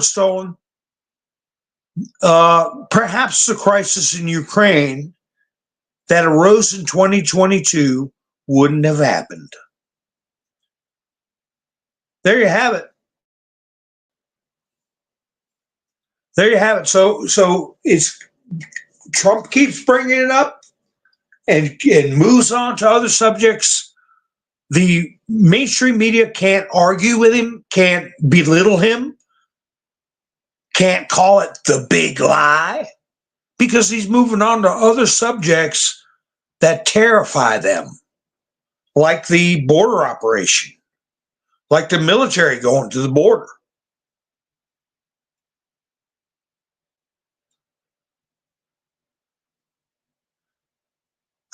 stolen, perhaps the crisis in Ukraine that arose in 2022 wouldn't have happened. There you have it. There you have it. So it's Trump keeps bringing it up and moves on to other subjects. The mainstream media can't argue with him, can't belittle him, can't call it the big lie, because he's moving on to other subjects that terrify them, like the border operation, like the military going to the border.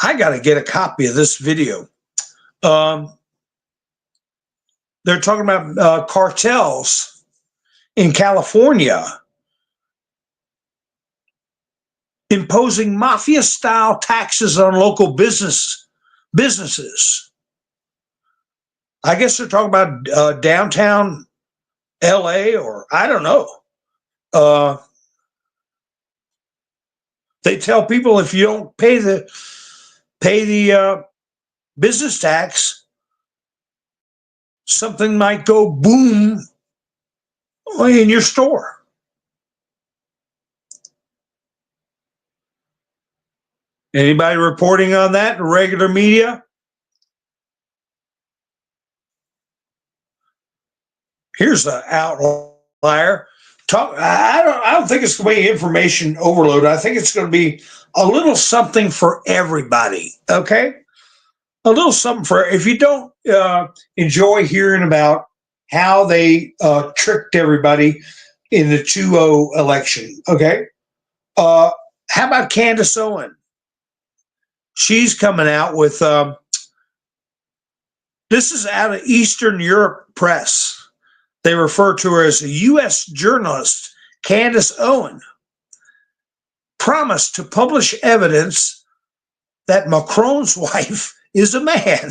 I got to get a copy of this video. They're talking about cartels in California imposing mafia-style taxes on local businesses. I guess they're talking about downtown LA, or I don't know. They tell people if you don't pay the business tax, something might go boom in your store. Anybody reporting on that in regular media? Here's the outlier. I don't think it's going to be information overload. I think it's going to be a little something for everybody. Okay, a little something for if you don't enjoy hearing about how they tricked everybody in the 2-0 election. Okay, how about Candace Owen? She's coming out with this is out of Eastern Europe press. They refer to her as a U.S. journalist, Candace Owen, promised to publish evidence that Macron's wife is a man.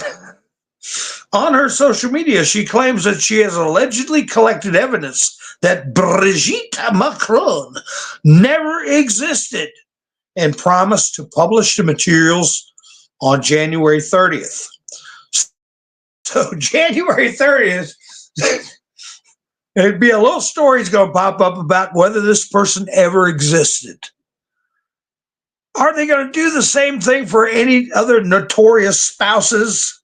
On her social media, she claims that she has allegedly collected evidence that Brigitte Macron never existed and promised to publish the materials on January 30th. So January 30th, there'd be a little story's going to pop up about whether this person ever existed. Are they going to do the same thing for any other notorious spouses?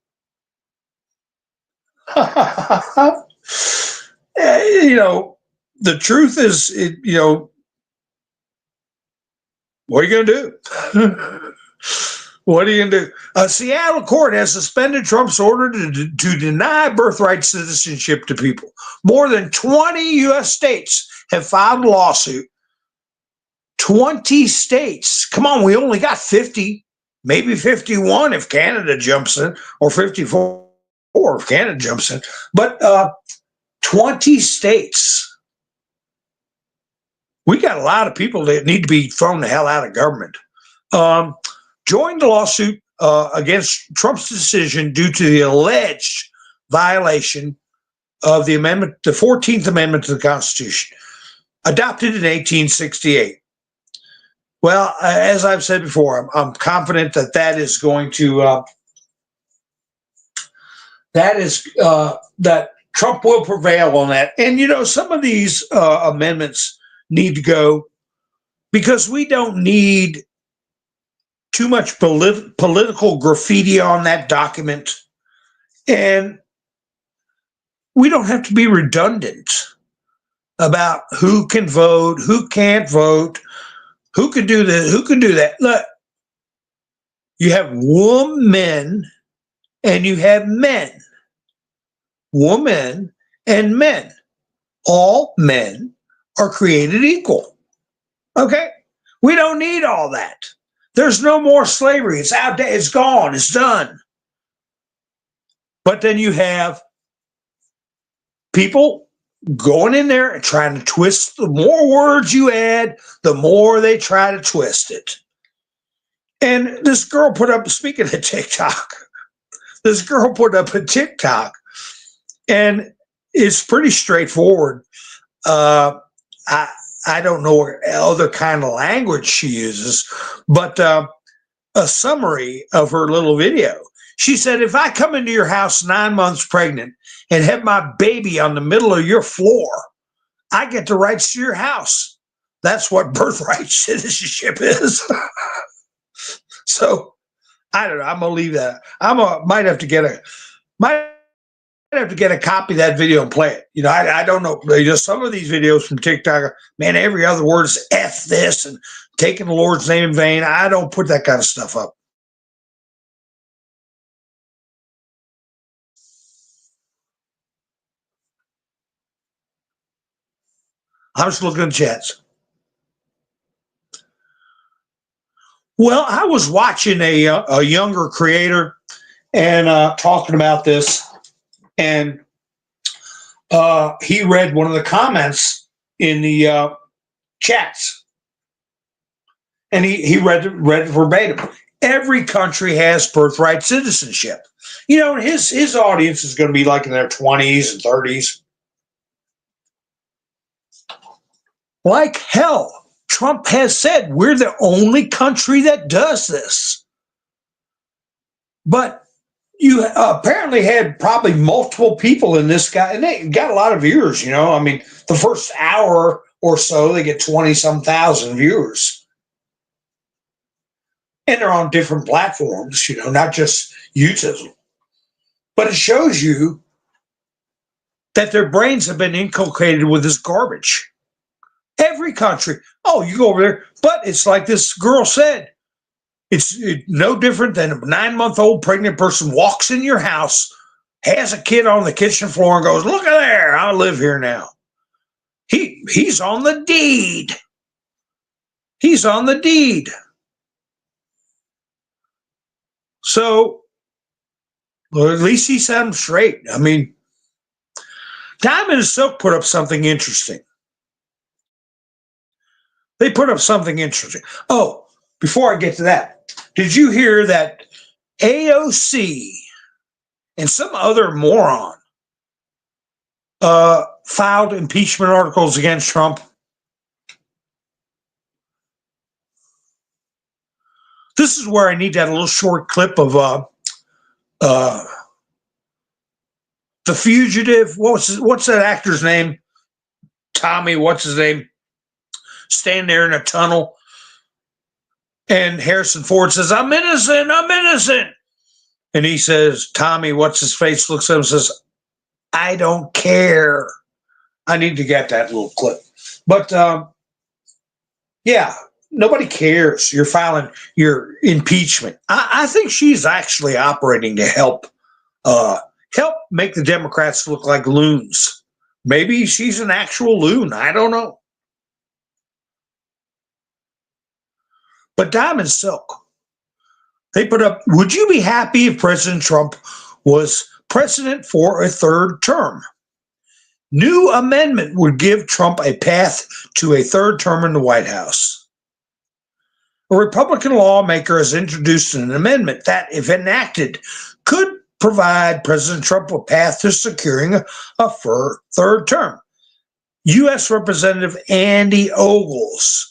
You know, the truth is, what are you going to do? What are you going to do? A Seattle court has suspended Trump's order to deny birthright citizenship to people. More than 20 U.S. states have filed a lawsuit. 20 states. Come on, we only got 50, maybe 51 if Canada jumps in, or 54 if Canada jumps in. But 20 states. We got a lot of people that need to be thrown the hell out of government. Joined the lawsuit against Trump's decision due to the alleged violation of the 14th Amendment to the Constitution, adopted in 1868. Well, as I've said before, I'm confident that is going to that Trump will prevail on that. And some of these amendments need to go because we don't need too much political graffiti on that document, and we don't have to be redundant about who can vote, who can't vote, who can do this, who can do that. Look, you have women and you have men. Women and men. All men are created equal. Okay? We don't need all that. There's no more slavery. It's out there. It's gone. It's done. But then you have people going in there and trying to twist. The more words you add, the more they try to twist it. And this girl put up, speaking of TikTok, this girl put up a TikTok, and it's pretty straightforward. I don't know what other kind of language she uses, but a summary of her little video. She said, if I come into your house 9 months pregnant and have my baby on the middle of your floor, I get the rights to your house. That's what birthright citizenship is. So I don't know. I'm gonna leave that. Might have to get a copy of that video and play it. I don't know. Some of these videos from TikTok, man, every other word is F this and taking the Lord's name in vain. I don't put that kind of stuff up. I'm just looking at the chats. Well, I was watching a younger creator and talking about this, and he read one of the comments in the chats, and he read it verbatim. Every country has birthright citizenship. His audience is going to be like in their 20s and 30s. Like hell, Trump has said we're the only country that does this. But you apparently had probably multiple people in this guy, and they got a lot of viewers, I mean, the first hour or so, they get 20-some thousand viewers. And they're on different platforms, not just YouTube. But it shows you that their brains have been inculcated with this garbage. Every country. Oh, you go over there. But it's like this girl said. It's no different than a 9-month-old pregnant person walks in your house, has a kid on the kitchen floor, and goes, look at there, I live here now. He's on the deed. He's on the deed. So, well, at least he set him straight. I mean, Diamond and Silk put up something interesting. They put up something interesting. Oh, before I get to that, did you hear that AOC and some other moron filed impeachment articles against Trump? This is where I need that little short clip of The Fugitive. What's that actor's name? Tommy, what's his name? Stand there in a tunnel, and Harrison Ford says, I'm innocent, I'm innocent. And he says, Tommy, what's his face, looks at him and says, I don't care. I need to get that little clip. But yeah, nobody cares. You're filing your impeachment. I think she's actually operating to help make the Democrats look like loons. Maybe she's an actual loon. I don't know. But Diamond Silk, they put up, would you be happy if President Trump was president for a third term? New amendment would give Trump a path to a third term in the White House. A Republican lawmaker has introduced an amendment that, if enacted, could provide President Trump a path to securing a third term. U.S. Representative Andy Ogles.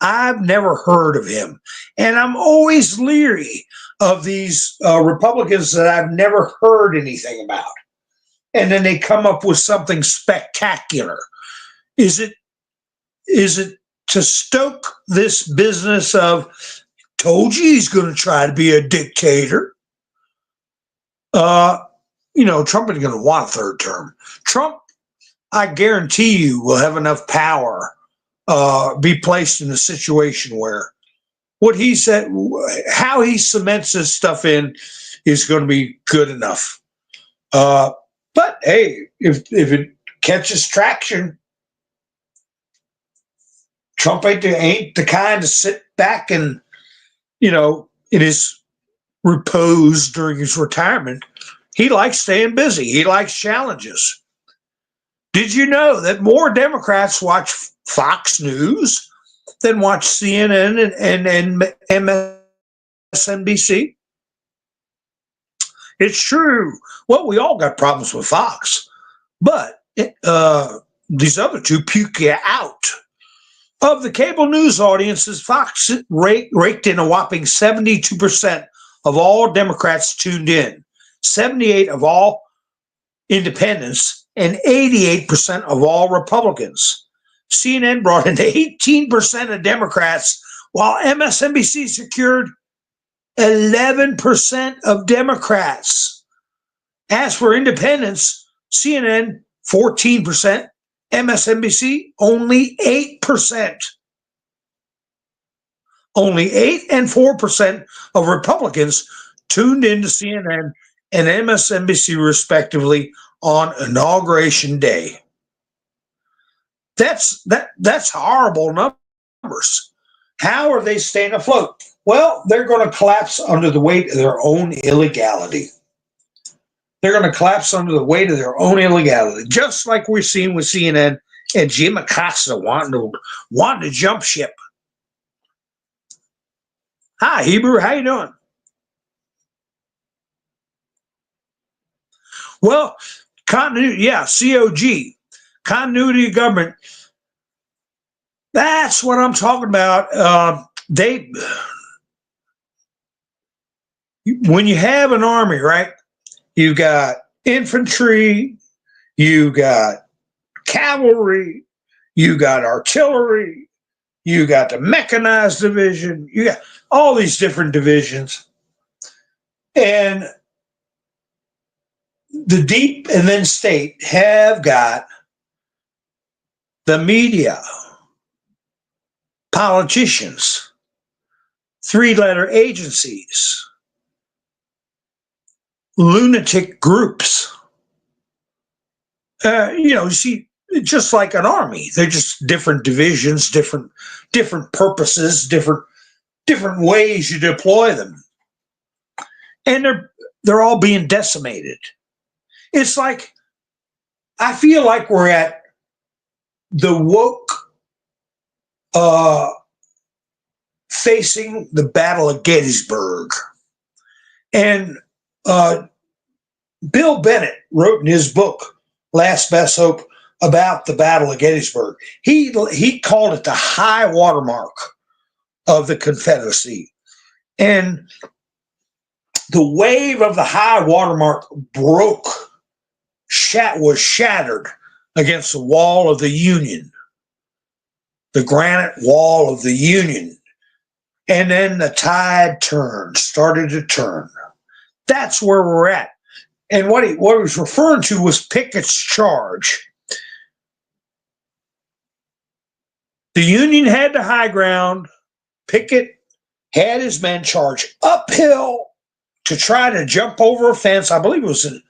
I've never heard of him. And I'm always leery of these Republicans that I've never heard anything about. And then they come up with something spectacular. Is it to stoke this business of, told you he's going to try to be a dictator? Trump is going to want a third term. Trump, I guarantee you, will have enough power, be placed in a situation where what he said, how he cements his stuff in, is going to be good enough. But hey, if it catches traction, Trump ain't the kind to sit back and, in his repose during his retirement. He likes staying busy. He likes challenges. Did you know that more Democrats watch Fox News than watch CNN and MSNBC? It's true. Well, we all got problems with Fox, but these other two puke you out. Of the cable news audiences, Fox raked in a whopping 72% of all Democrats tuned in, 78% of all independents, and 88% of all Republicans. CNN brought in 18% of Democrats, while MSNBC secured 11% of Democrats. As for independents, CNN 14%, MSNBC only 8%. Only 8% and 4% of Republicans tuned into CNN and MSNBC respectively on Inauguration Day. That's horrible numbers. How are they staying afloat? Well, they're going to collapse under the weight of their own illegality. They're going to collapse under the weight of their own illegality, just like we're seeing with CNN and Jim Acosta wanting to jump ship. Hi, Hebrew. How you doing? Well, continuity, yeah, COG, continuity of government. That's what I'm talking about. When you have an army, right? You've got infantry, you got cavalry, you got artillery, you got the mechanized division, you got all these different divisions. And the deep and then state have got the media, politicians, three-letter agencies, lunatic groups. You see, just like an army, they're just different divisions, different purposes, different ways you deploy them, and they're all being decimated. It's like, I feel like we're at the woke facing the Battle of Gettysburg, and Bill Bennett wrote in his book, Last Best Hope, about the Battle of Gettysburg. He called it the high watermark of the Confederacy. And the wave of the high watermark was shattered against the wall of the Union, the granite wall of the Union. And then the tide started to turn. That's where we're at. And what he was referring to was Pickett's charge. The Union had the high ground. Pickett had his men charge uphill to try to jump over a fence. I believe it was it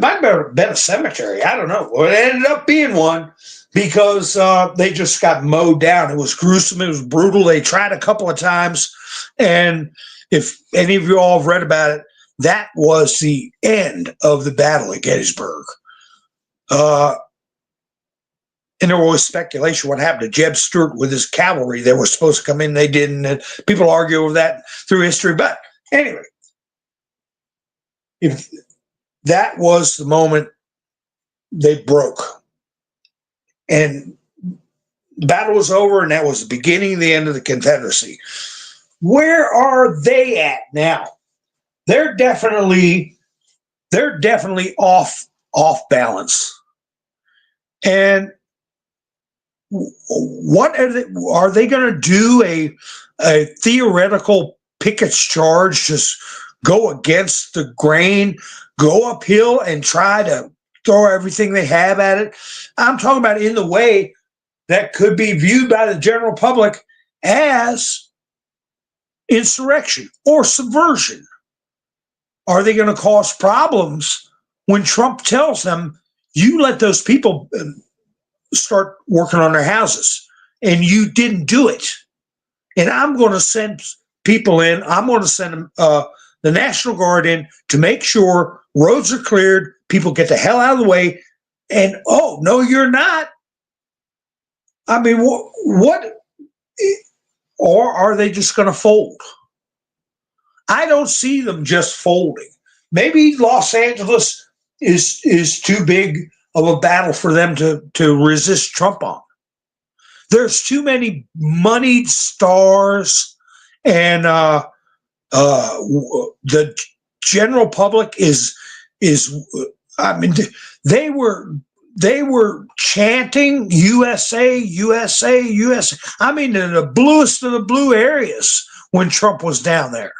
might have been a cemetery. I don't know. Well, it ended up being one because they just got mowed down. It was gruesome. It was brutal. They tried a couple of times. And if any of you all have read about it, that was the end of the battle at Gettysburg. And there was speculation what happened to Jeb Stuart with his cavalry. They were supposed to come in, they didn't. And people argue over that through history. But anyway, if that was the moment they broke. And the battle was over, and that was the beginning of the end of the Confederacy. Where are they at now? They're definitely off balance. And what are they going to do? A theoretical Pickett's charge, just go against the grain, go uphill and try to throw everything they have at it? I'm talking about in the way that could be viewed by the general public as insurrection or subversion. Are they going to cause problems when Trump tells them, you let those people start working on their houses and you didn't do it? And I'm going to send people in. I'm going to send the National Guard in to make sure roads are cleared, people get the hell out of the way. And, oh, no, you're not. I mean, what? Or are they just going to fold? I don't see them just folding. Maybe Los Angeles is too big of a battle for them to resist Trump on. There's too many moneyed stars, and the general public is. I mean, they were chanting USA, USA, USA. I mean, in the bluest of the blue areas when Trump was down there.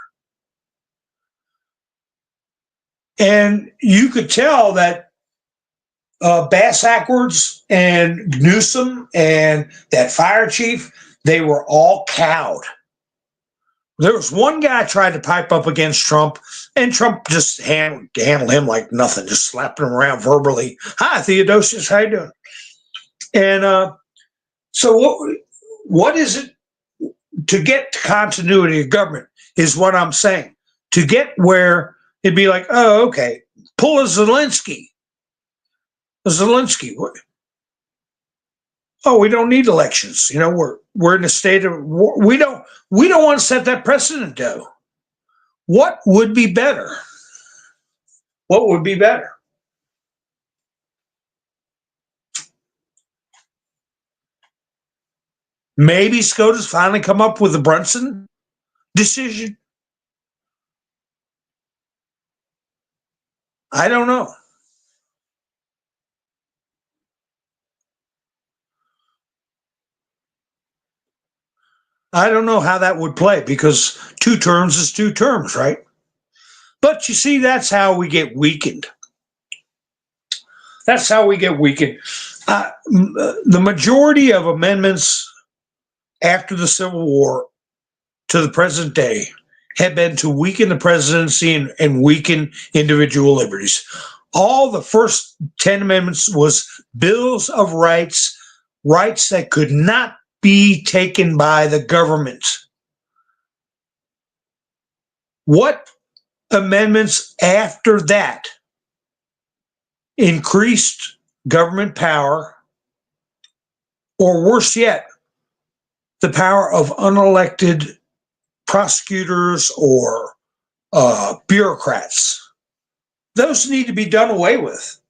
And you could tell that Bass Ackwards and Newsom and that fire chief, they were all cowed. There was one guy tried to pipe up against Trump, and Trump just handled him like nothing, just slapping him around verbally. Hi, Theodosius, how you doing? And so what is it to get to continuity of government is what I'm saying. To get where it'd be like, oh, okay, pull a Zelensky. Oh, we don't need elections. You know, we're in a state of war. We don't want to set that precedent, though. What would be better? What would be better? Maybe SCOTUS finally come up with the Brunson decision. I don't know. I don't know how that would play because 2 terms is 2 terms, right? But you see, that's how we get weakened. That's how we get weakened. The majority of amendments after the Civil War to the present day have been to weaken the presidency and weaken individual liberties. All the first 10 amendments was bills of rights, rights that could not be taken by the government. What amendments after that increased government power, or worse yet, the power of unelected prosecutors or bureaucrats? Those need to be done away with.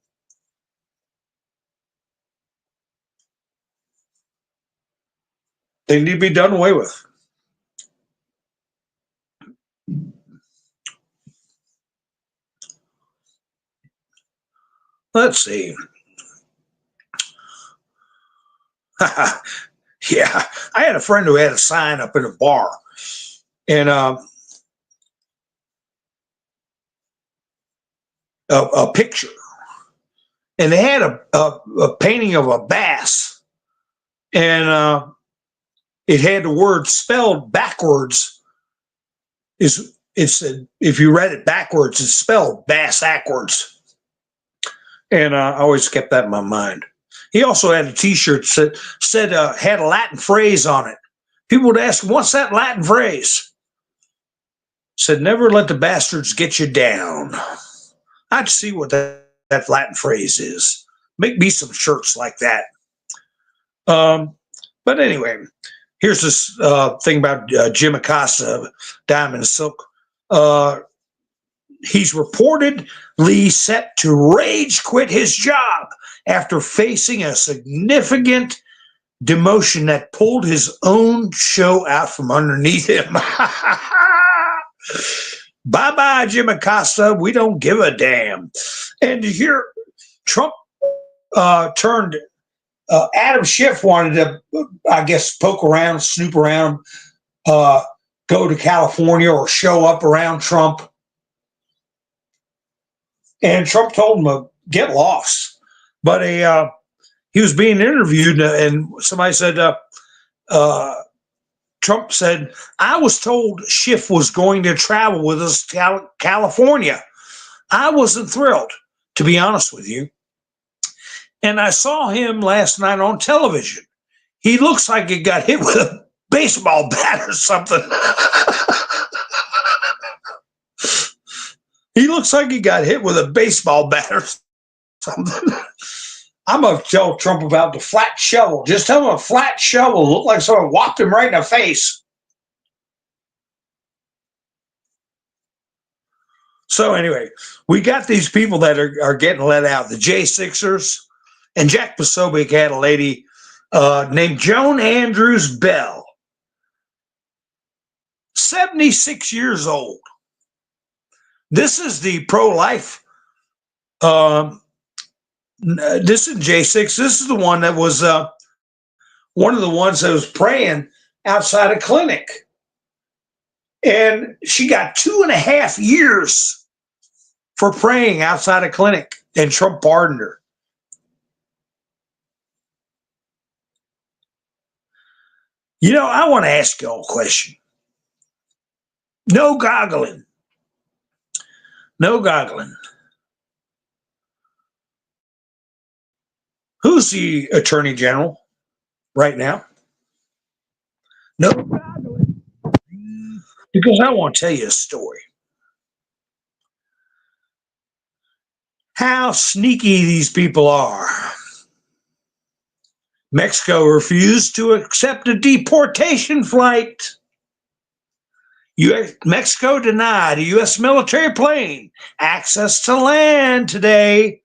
They need to be done away with. Let's see. Yeah, I had a friend who had a sign up in a bar, and a picture, and they had a painting of a bass, and it had the word spelled backwards. It said, if you read it backwards, it's spelled bass backwards. And I always kept that in my mind. He also had a T-shirt that said had a Latin phrase on it. People would ask him, "What's that Latin phrase?" Said, "Never let the bastards get you down." I'd see what that Latin phrase is. Make me some shirts like that. But anyway, here's this thing about Jim Acosta, Diamond Silk. He's reportedly set to rage quit his job after facing a significant demotion that pulled his own show out from underneath him. Bye-bye, Jim Acosta. We don't give a damn. And here, Trump turned Adam Schiff wanted to, I guess, poke around, snoop around, go to California or show up around Trump. And Trump told him to get lost. But he was being interviewed, and somebody said, Trump said, "I was told Schiff was going to travel with us to California. I wasn't thrilled, to be honest with you. And I saw him last night on television. He looks like he got hit with a baseball bat or something." He looks like he got hit with a baseball bat or something. I'm going to tell Trump about the flat shovel. Just tell him a flat shovel looked like someone whopped him right in the face. So anyway, we got these people that are getting let out, the J6ers, and Jack Posobiec had a lady named Joan Andrews Bell, 76 years old. This is the pro-life. This is J6. This is the one that was one of the ones that was praying outside a clinic. And she got 2.5 years for praying outside a clinic, and Trump pardoned her. You know, I want to ask you all a question. No goggling. No goggling. Who's the Attorney General right now? No goggling. Because I want to tell you a story. How sneaky these people are. Mexico refused to accept a deportation flight. Mexico denied a U.S. military plane access to land today,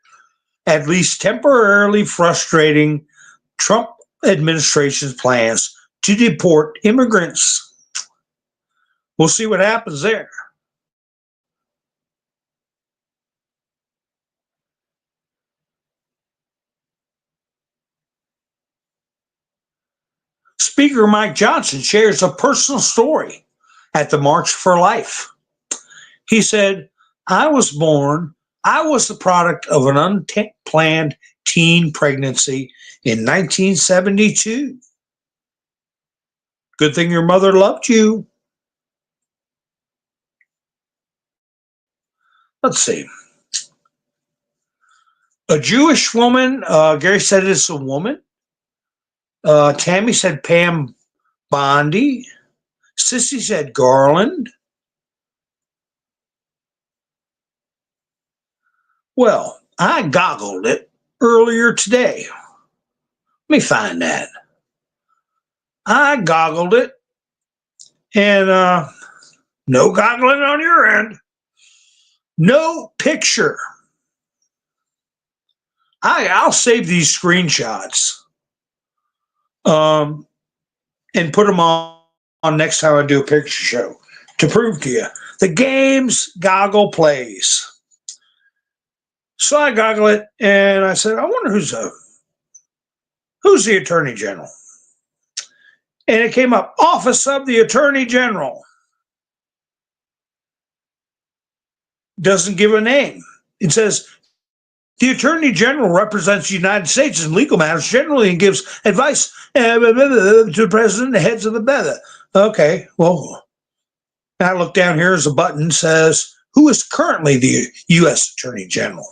at least temporarily frustrating Trump administration's plans to deport immigrants. We'll see what happens there. Speaker Mike Johnson shares a personal story at the March for Life. He said, I was the product of an unplanned teen pregnancy in 1972. Good thing your mother loved you. Let's see. A Jewish woman, Gary said it's a woman. Tammy said Pam Bondi. Sissy said Garland. Well, I goggled it earlier today. Let me find that. I goggled it, and no goggling on your end. No picture. I'll save these screenshots and put them on next time I do a picture show to prove to you the game's goggle plays. So I goggle it, and I said, I wonder who's the Attorney General. And it came up, Office of the Attorney General. Doesn't give a name. it says, the Attorney General represents the United States in legal matters generally and gives advice to the President and the heads of the blah. Okay, well, I look down here as a button says, who is currently the U.S. Attorney General?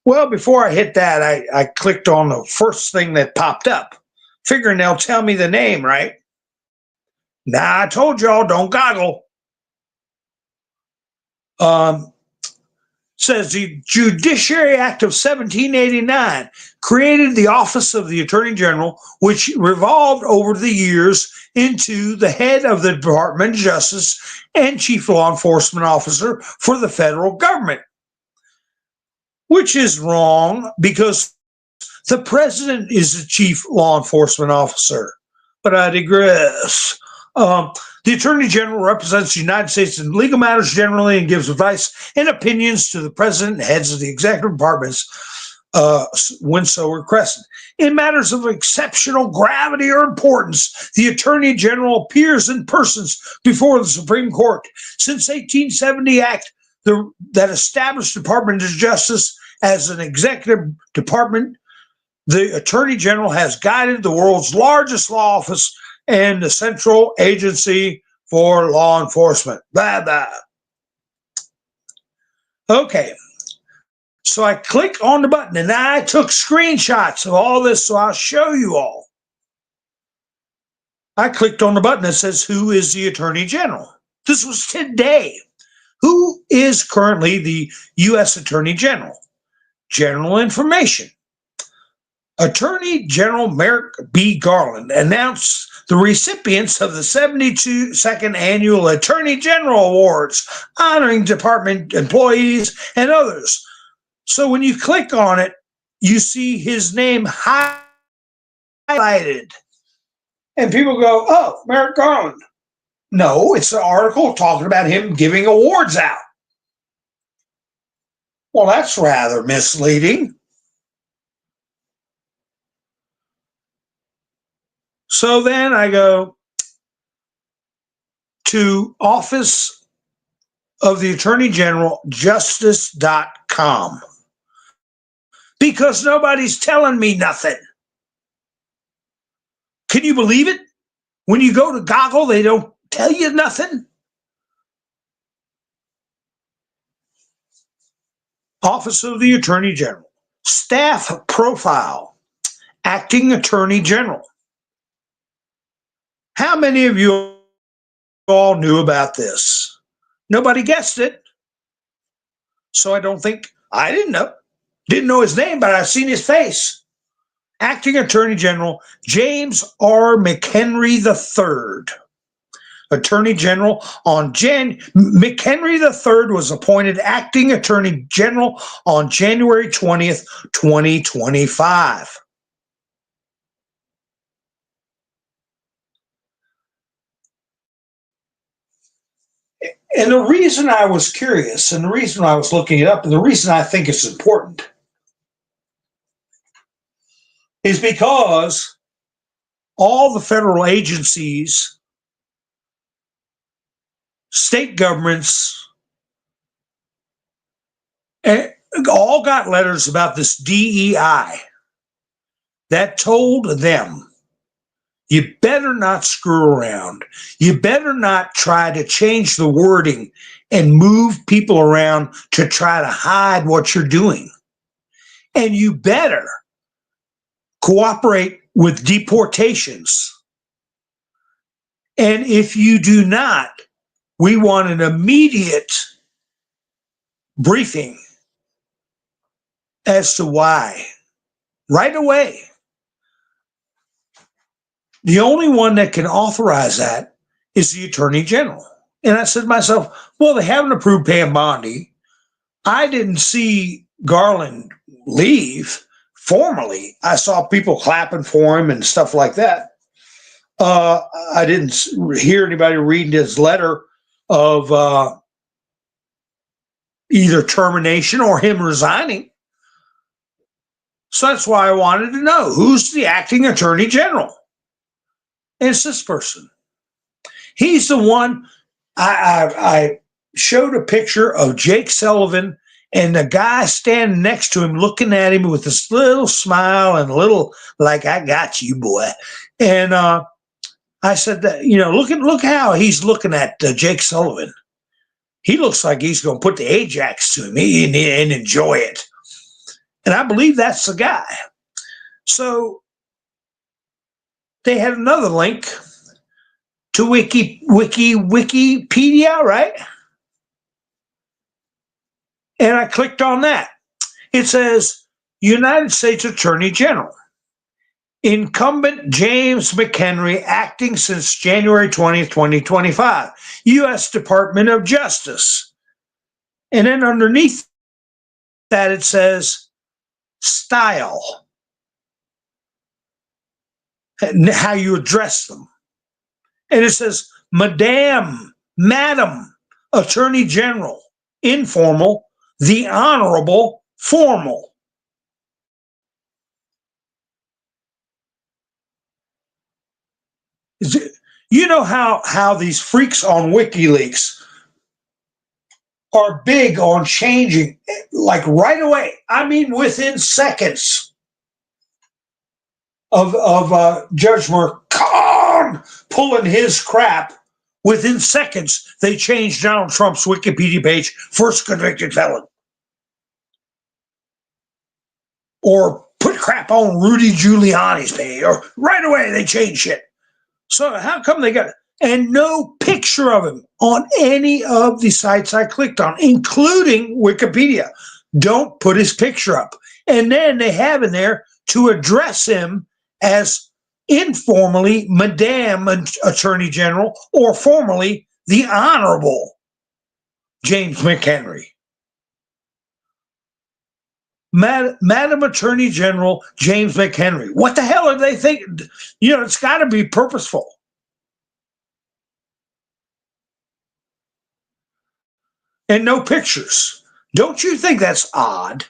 Well, before I hit that, I clicked on the first thing that popped up, figuring they'll tell me the name, right? Nah, I told y'all, don't goggle. Says the Judiciary Act of 1789 created the office of the Attorney General, which revolved over the years into the head of the Department of Justice and chief law enforcement officer for the federal government, which is wrong because the president is the chief law enforcement officer. But I digress. The Attorney General represents the United States in legal matters generally and gives advice and opinions to the President and heads of the executive departments when so requested. In matters of exceptional gravity or importance, the Attorney General appears in person before the Supreme Court. Since 1870 Act that established the Department of Justice as an executive department, the Attorney General has guided the world's largest law office and the central agency for law enforcement. Blah, blah. Okay. So I click on the button and I took screenshots of all this, so I'll show you all. I clicked on the button that says, who is the Attorney General? This was today. Who is currently the U.S. Attorney General? General information. Attorney General Merrick B. Garland announced the recipients of the 72nd Annual Attorney General Awards, honoring department employees and others. So when you click on it, you see his name highlighted. And people go, oh, Merrick Garland. No, it's an article talking about him giving awards out. Well, that's rather misleading. So then I go to Office of the Attorney General, justice.com, because nobody's telling me nothing. Can you believe it? When you go to Goggle, they don't tell you nothing. Office of the Attorney General, staff profile, acting Attorney General. How many of you all knew about this? Nobody guessed it. So I didn't know his name, but I've seen his face. Acting Attorney General James R. McHenry III. Attorney General McHenry III was appointed Acting Attorney General on January 20th, 2025. And the reason I was curious, and the reason I was looking it up, and the reason I think it's important is because all the federal agencies, state governments, all got letters about this DEI that told them, you better not screw around. You better not try to change the wording and move people around to try to hide what you're doing. And you better cooperate with deportations. And if you do not, we want an immediate briefing as to why. Right away. The only one that can authorize that is the Attorney General. And I said to myself, well, they haven't approved Pam Bondi. I didn't see Garland leave formally. I saw people clapping for him and stuff like that. I didn't hear anybody reading his letter of either termination or him resigning. So that's why I wanted to know, who's the acting Attorney General? And it's this person. He's the one. I showed a picture of Jake Sullivan and the guy standing next to him, looking at him with this little smile and a little like, I got you, boy. And I said that, look how he's looking at Jake Sullivan. He looks like he's going to put the Ajax to him and enjoy it. And I believe that's the guy. So they had another link to Wikipedia, right? And I clicked on that. It says, United States Attorney General, incumbent James McHenry, acting since January 20th, 2025, U.S. Department of Justice. And then underneath that, it says, style, and how you address them. And it says, Madam, Attorney General, informal, the Honorable, formal. You know how these freaks on WikiLeaks are big on changing, like right away. I mean, within seconds of Judge McCon pulling his crap, within seconds, they changed Donald Trump's Wikipedia page, first convicted felon. Or put crap on Rudy Giuliani's page, or right away they changed it. So how come they got it? And no picture of him on any of the sites I clicked on, including Wikipedia. Don't put his picture up. And then they have in there to address him as informally Madam Attorney General, or formally the Honorable James McHenry. Madam Attorney General James McHenry. What the hell are they thinking? It's got to be purposeful. And no pictures. Don't you think that's odd?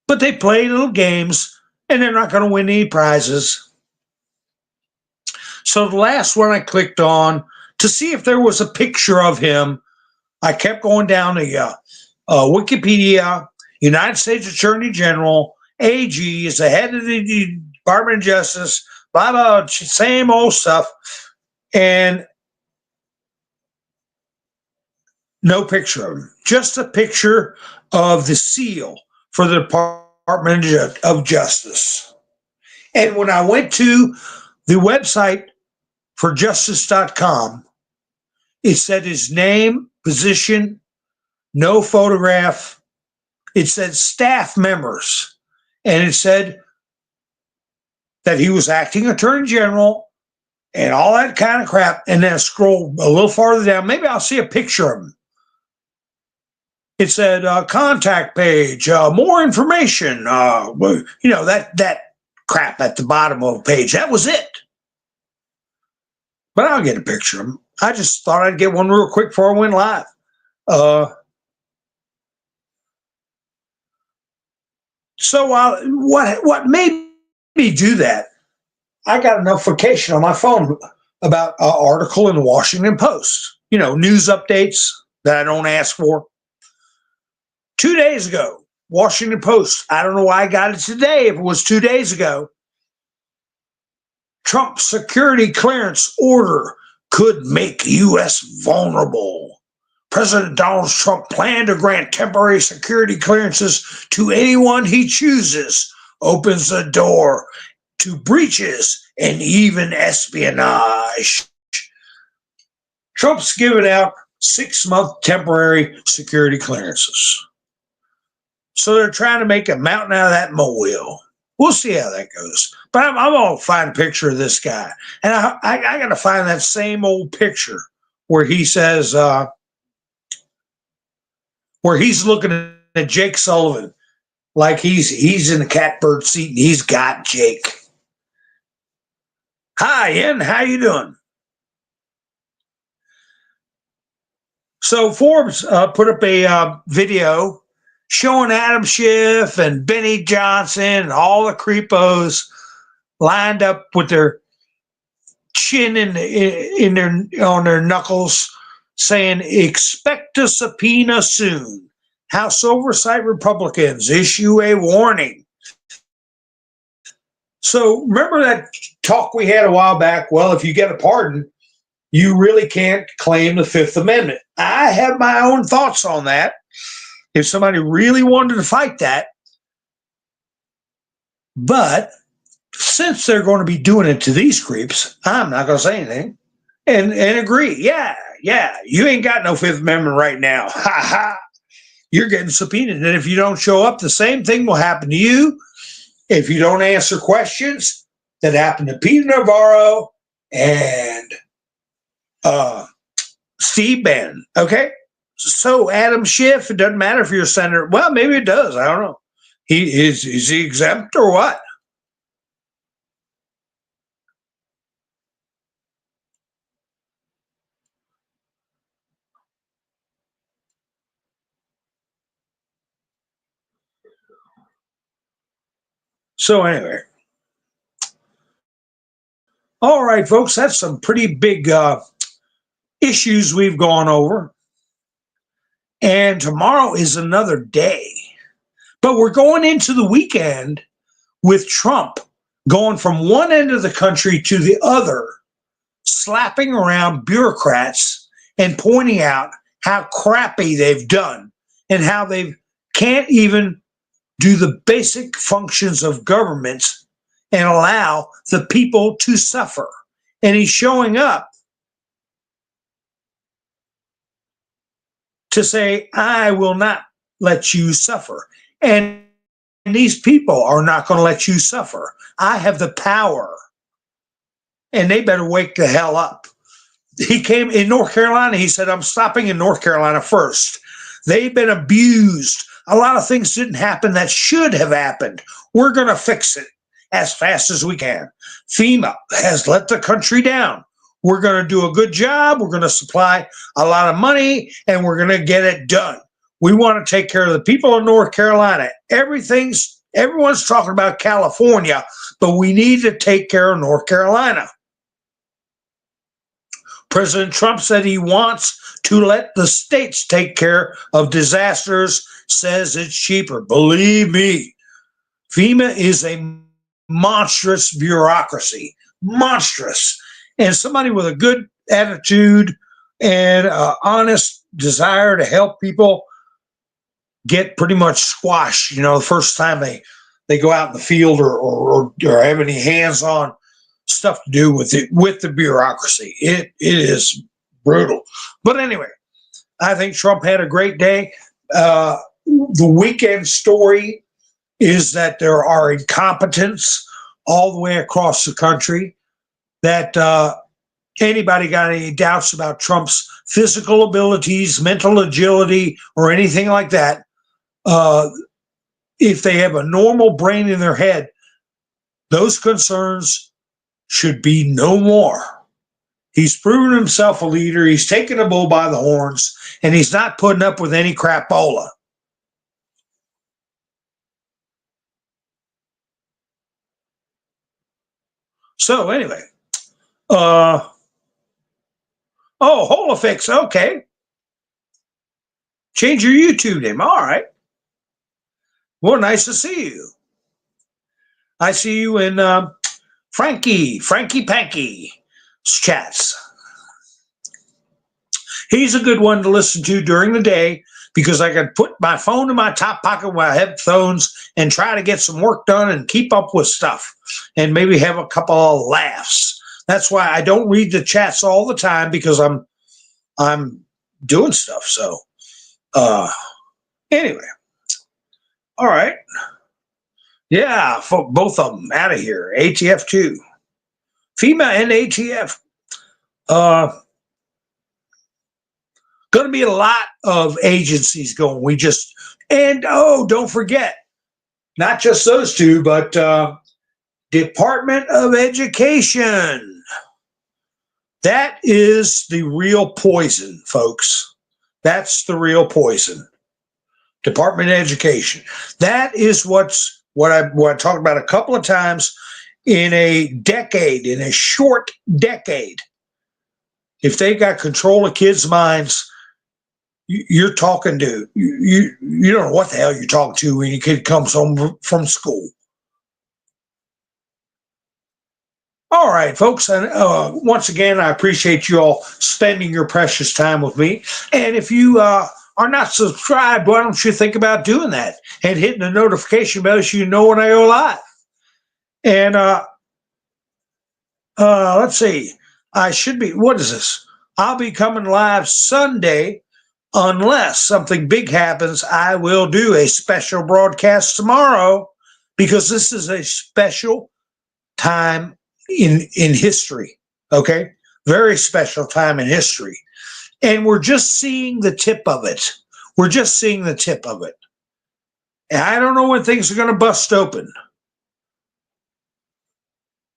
But they play little games, and they're not going to win any prizes. So the last one I clicked on to see if there was a picture of him, I kept going down to Wikipedia, United States Attorney General, AG is the head of the Department of Justice, blah, blah, same old stuff. And no picture of him, just a picture of the seal for the Department of Justice. And when I went to the website for justice.com, it said his name, position, no photograph. It said staff members. And it said that he was acting Attorney General and all that kind of crap. And then I scroll a little farther down. Maybe I'll see a picture of him. It said contact page, more information, that crap at the bottom of the page. That was it. But I'll get a picture of him. I just thought I'd get one real quick before I went live. So what made me do that, I got a notification on my phone about an article in the Washington Post, news updates that I don't ask for. 2 days ago, Washington Post, I don't know why I got it today if it was 2 days ago. Trump security clearance order could make U.S. vulnerable. President Donald Trump planned to grant temporary security clearances to anyone he chooses, opens the door to breaches and even espionage. Trump's given out 6-month temporary security clearances. So they're trying to make a mountain out of that molehill. We'll see how that goes. But I'm going to find a picture of this guy. And I got to find that same old picture where he says, where he's looking at Jake Sullivan like he's in the catbird seat and he's got Jake. Hi, Ian. How you doing? So Forbes put up a video showing Adam Schiff and Benny Johnson and all the creepos lined up with their chin on their knuckles, saying, expect a subpoena soon. House Oversight Republicans issue a warning. So remember that talk we had a while back? Well, if you get a pardon, you really can't claim the Fifth Amendment. I have my own thoughts on that. If somebody really wanted to fight that, but since they're going to be doing it to these creeps, I'm not going to say anything and agree. Yeah, you ain't got no Fifth Amendment right now. Ha ha. You're getting subpoenaed. And if you don't show up, the same thing will happen to you. If you don't answer questions that happened to Peter Navarro and Steve Bannon. Okay. So Adam Schiff, it doesn't matter if you're a senator. Well, maybe it does. I don't know. Is he exempt or what? So anyway. All right, folks, that's some pretty big issues we've gone over. And tomorrow is another day. But we're going into the weekend with Trump going from one end of the country to the other, slapping around bureaucrats and pointing out how crappy they've done and how they can't even do the basic functions of governments and allow the people to suffer. And he's showing up to say, I will not let you suffer. And these people are not going to let you suffer. I have the power. And they better wake the hell up. He came in North Carolina. He said, I'm stopping in North Carolina first. They've been abused. A lot of things didn't happen that should have happened. We're going to fix it as fast as we can. FEMA has let the country down. We're going to do a good job. We're going to supply a lot of money, and we're going to get it done. We want to take care of the people of North Carolina. Everyone's talking about California, but we need to take care of North Carolina. President Trump said he wants to let the states take care of disasters, says it's cheaper. Believe me, FEMA is a monstrous bureaucracy, monstrous. And somebody with a good attitude and honest desire to help people get pretty much squashed, the first time they go out in the field or have any hands-on stuff to do with the bureaucracy. It is brutal. But anyway, I think Trump had a great day. The weekend story is that there are incompetents all the way across the country, that anybody got any doubts about Trump's physical abilities, mental agility, or anything like that, if they have a normal brain in their head, those concerns should be no more. He's proven himself a leader. He's taken a bull by the horns, and he's not putting up with any crapola. So anyway, Holofix, okay. Change your YouTube name. All right. Well, nice to see you. I see you in Frankie Panky chats. He's a good one to listen to during the day because I can put my phone in my top pocket with my headphones and try to get some work done and keep up with stuff and maybe have a couple of laughs. That's why I don't read the chats all the time, because I'm doing stuff. So anyway, all right. Yeah, for both of them out of here. ATF too. FEMA and ATF. Going to be a lot of agencies going. Don't forget, not just those two, but Department of Education. That is the real poison, folks. That's the real poison. Department of Education. That is what I talked about a couple of times. In a short decade, if they got control of kids' minds, you're talking to you don't know what the hell you're talking to when your kid comes home from school. All right, folks, and once again, I appreciate you all spending your precious time with me. And if you are not subscribed, why don't you think about doing that and hitting the notification bell so you know when I go live? And let's see, I should be. What is this? I'll be coming live Sunday. Unless something big happens, I will do a special broadcast tomorrow because this is a special time in history. Okay, very special time in history, and we're just seeing the tip of it. We're just seeing the tip of it. And I don't know when things are going to bust open,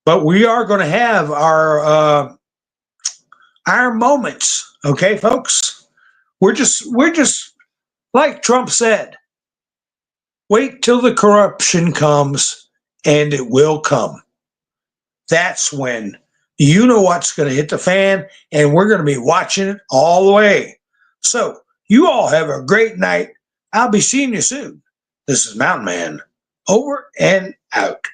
but we are going to have our moments. Okay, folks. We're just like Trump said, wait till the corruption comes, and it will come. That's when you know what's going to hit the fan, and we're going to be watching it all the way. So you all have a great night. I'll be seeing you soon. This is Mountain Man, over and out.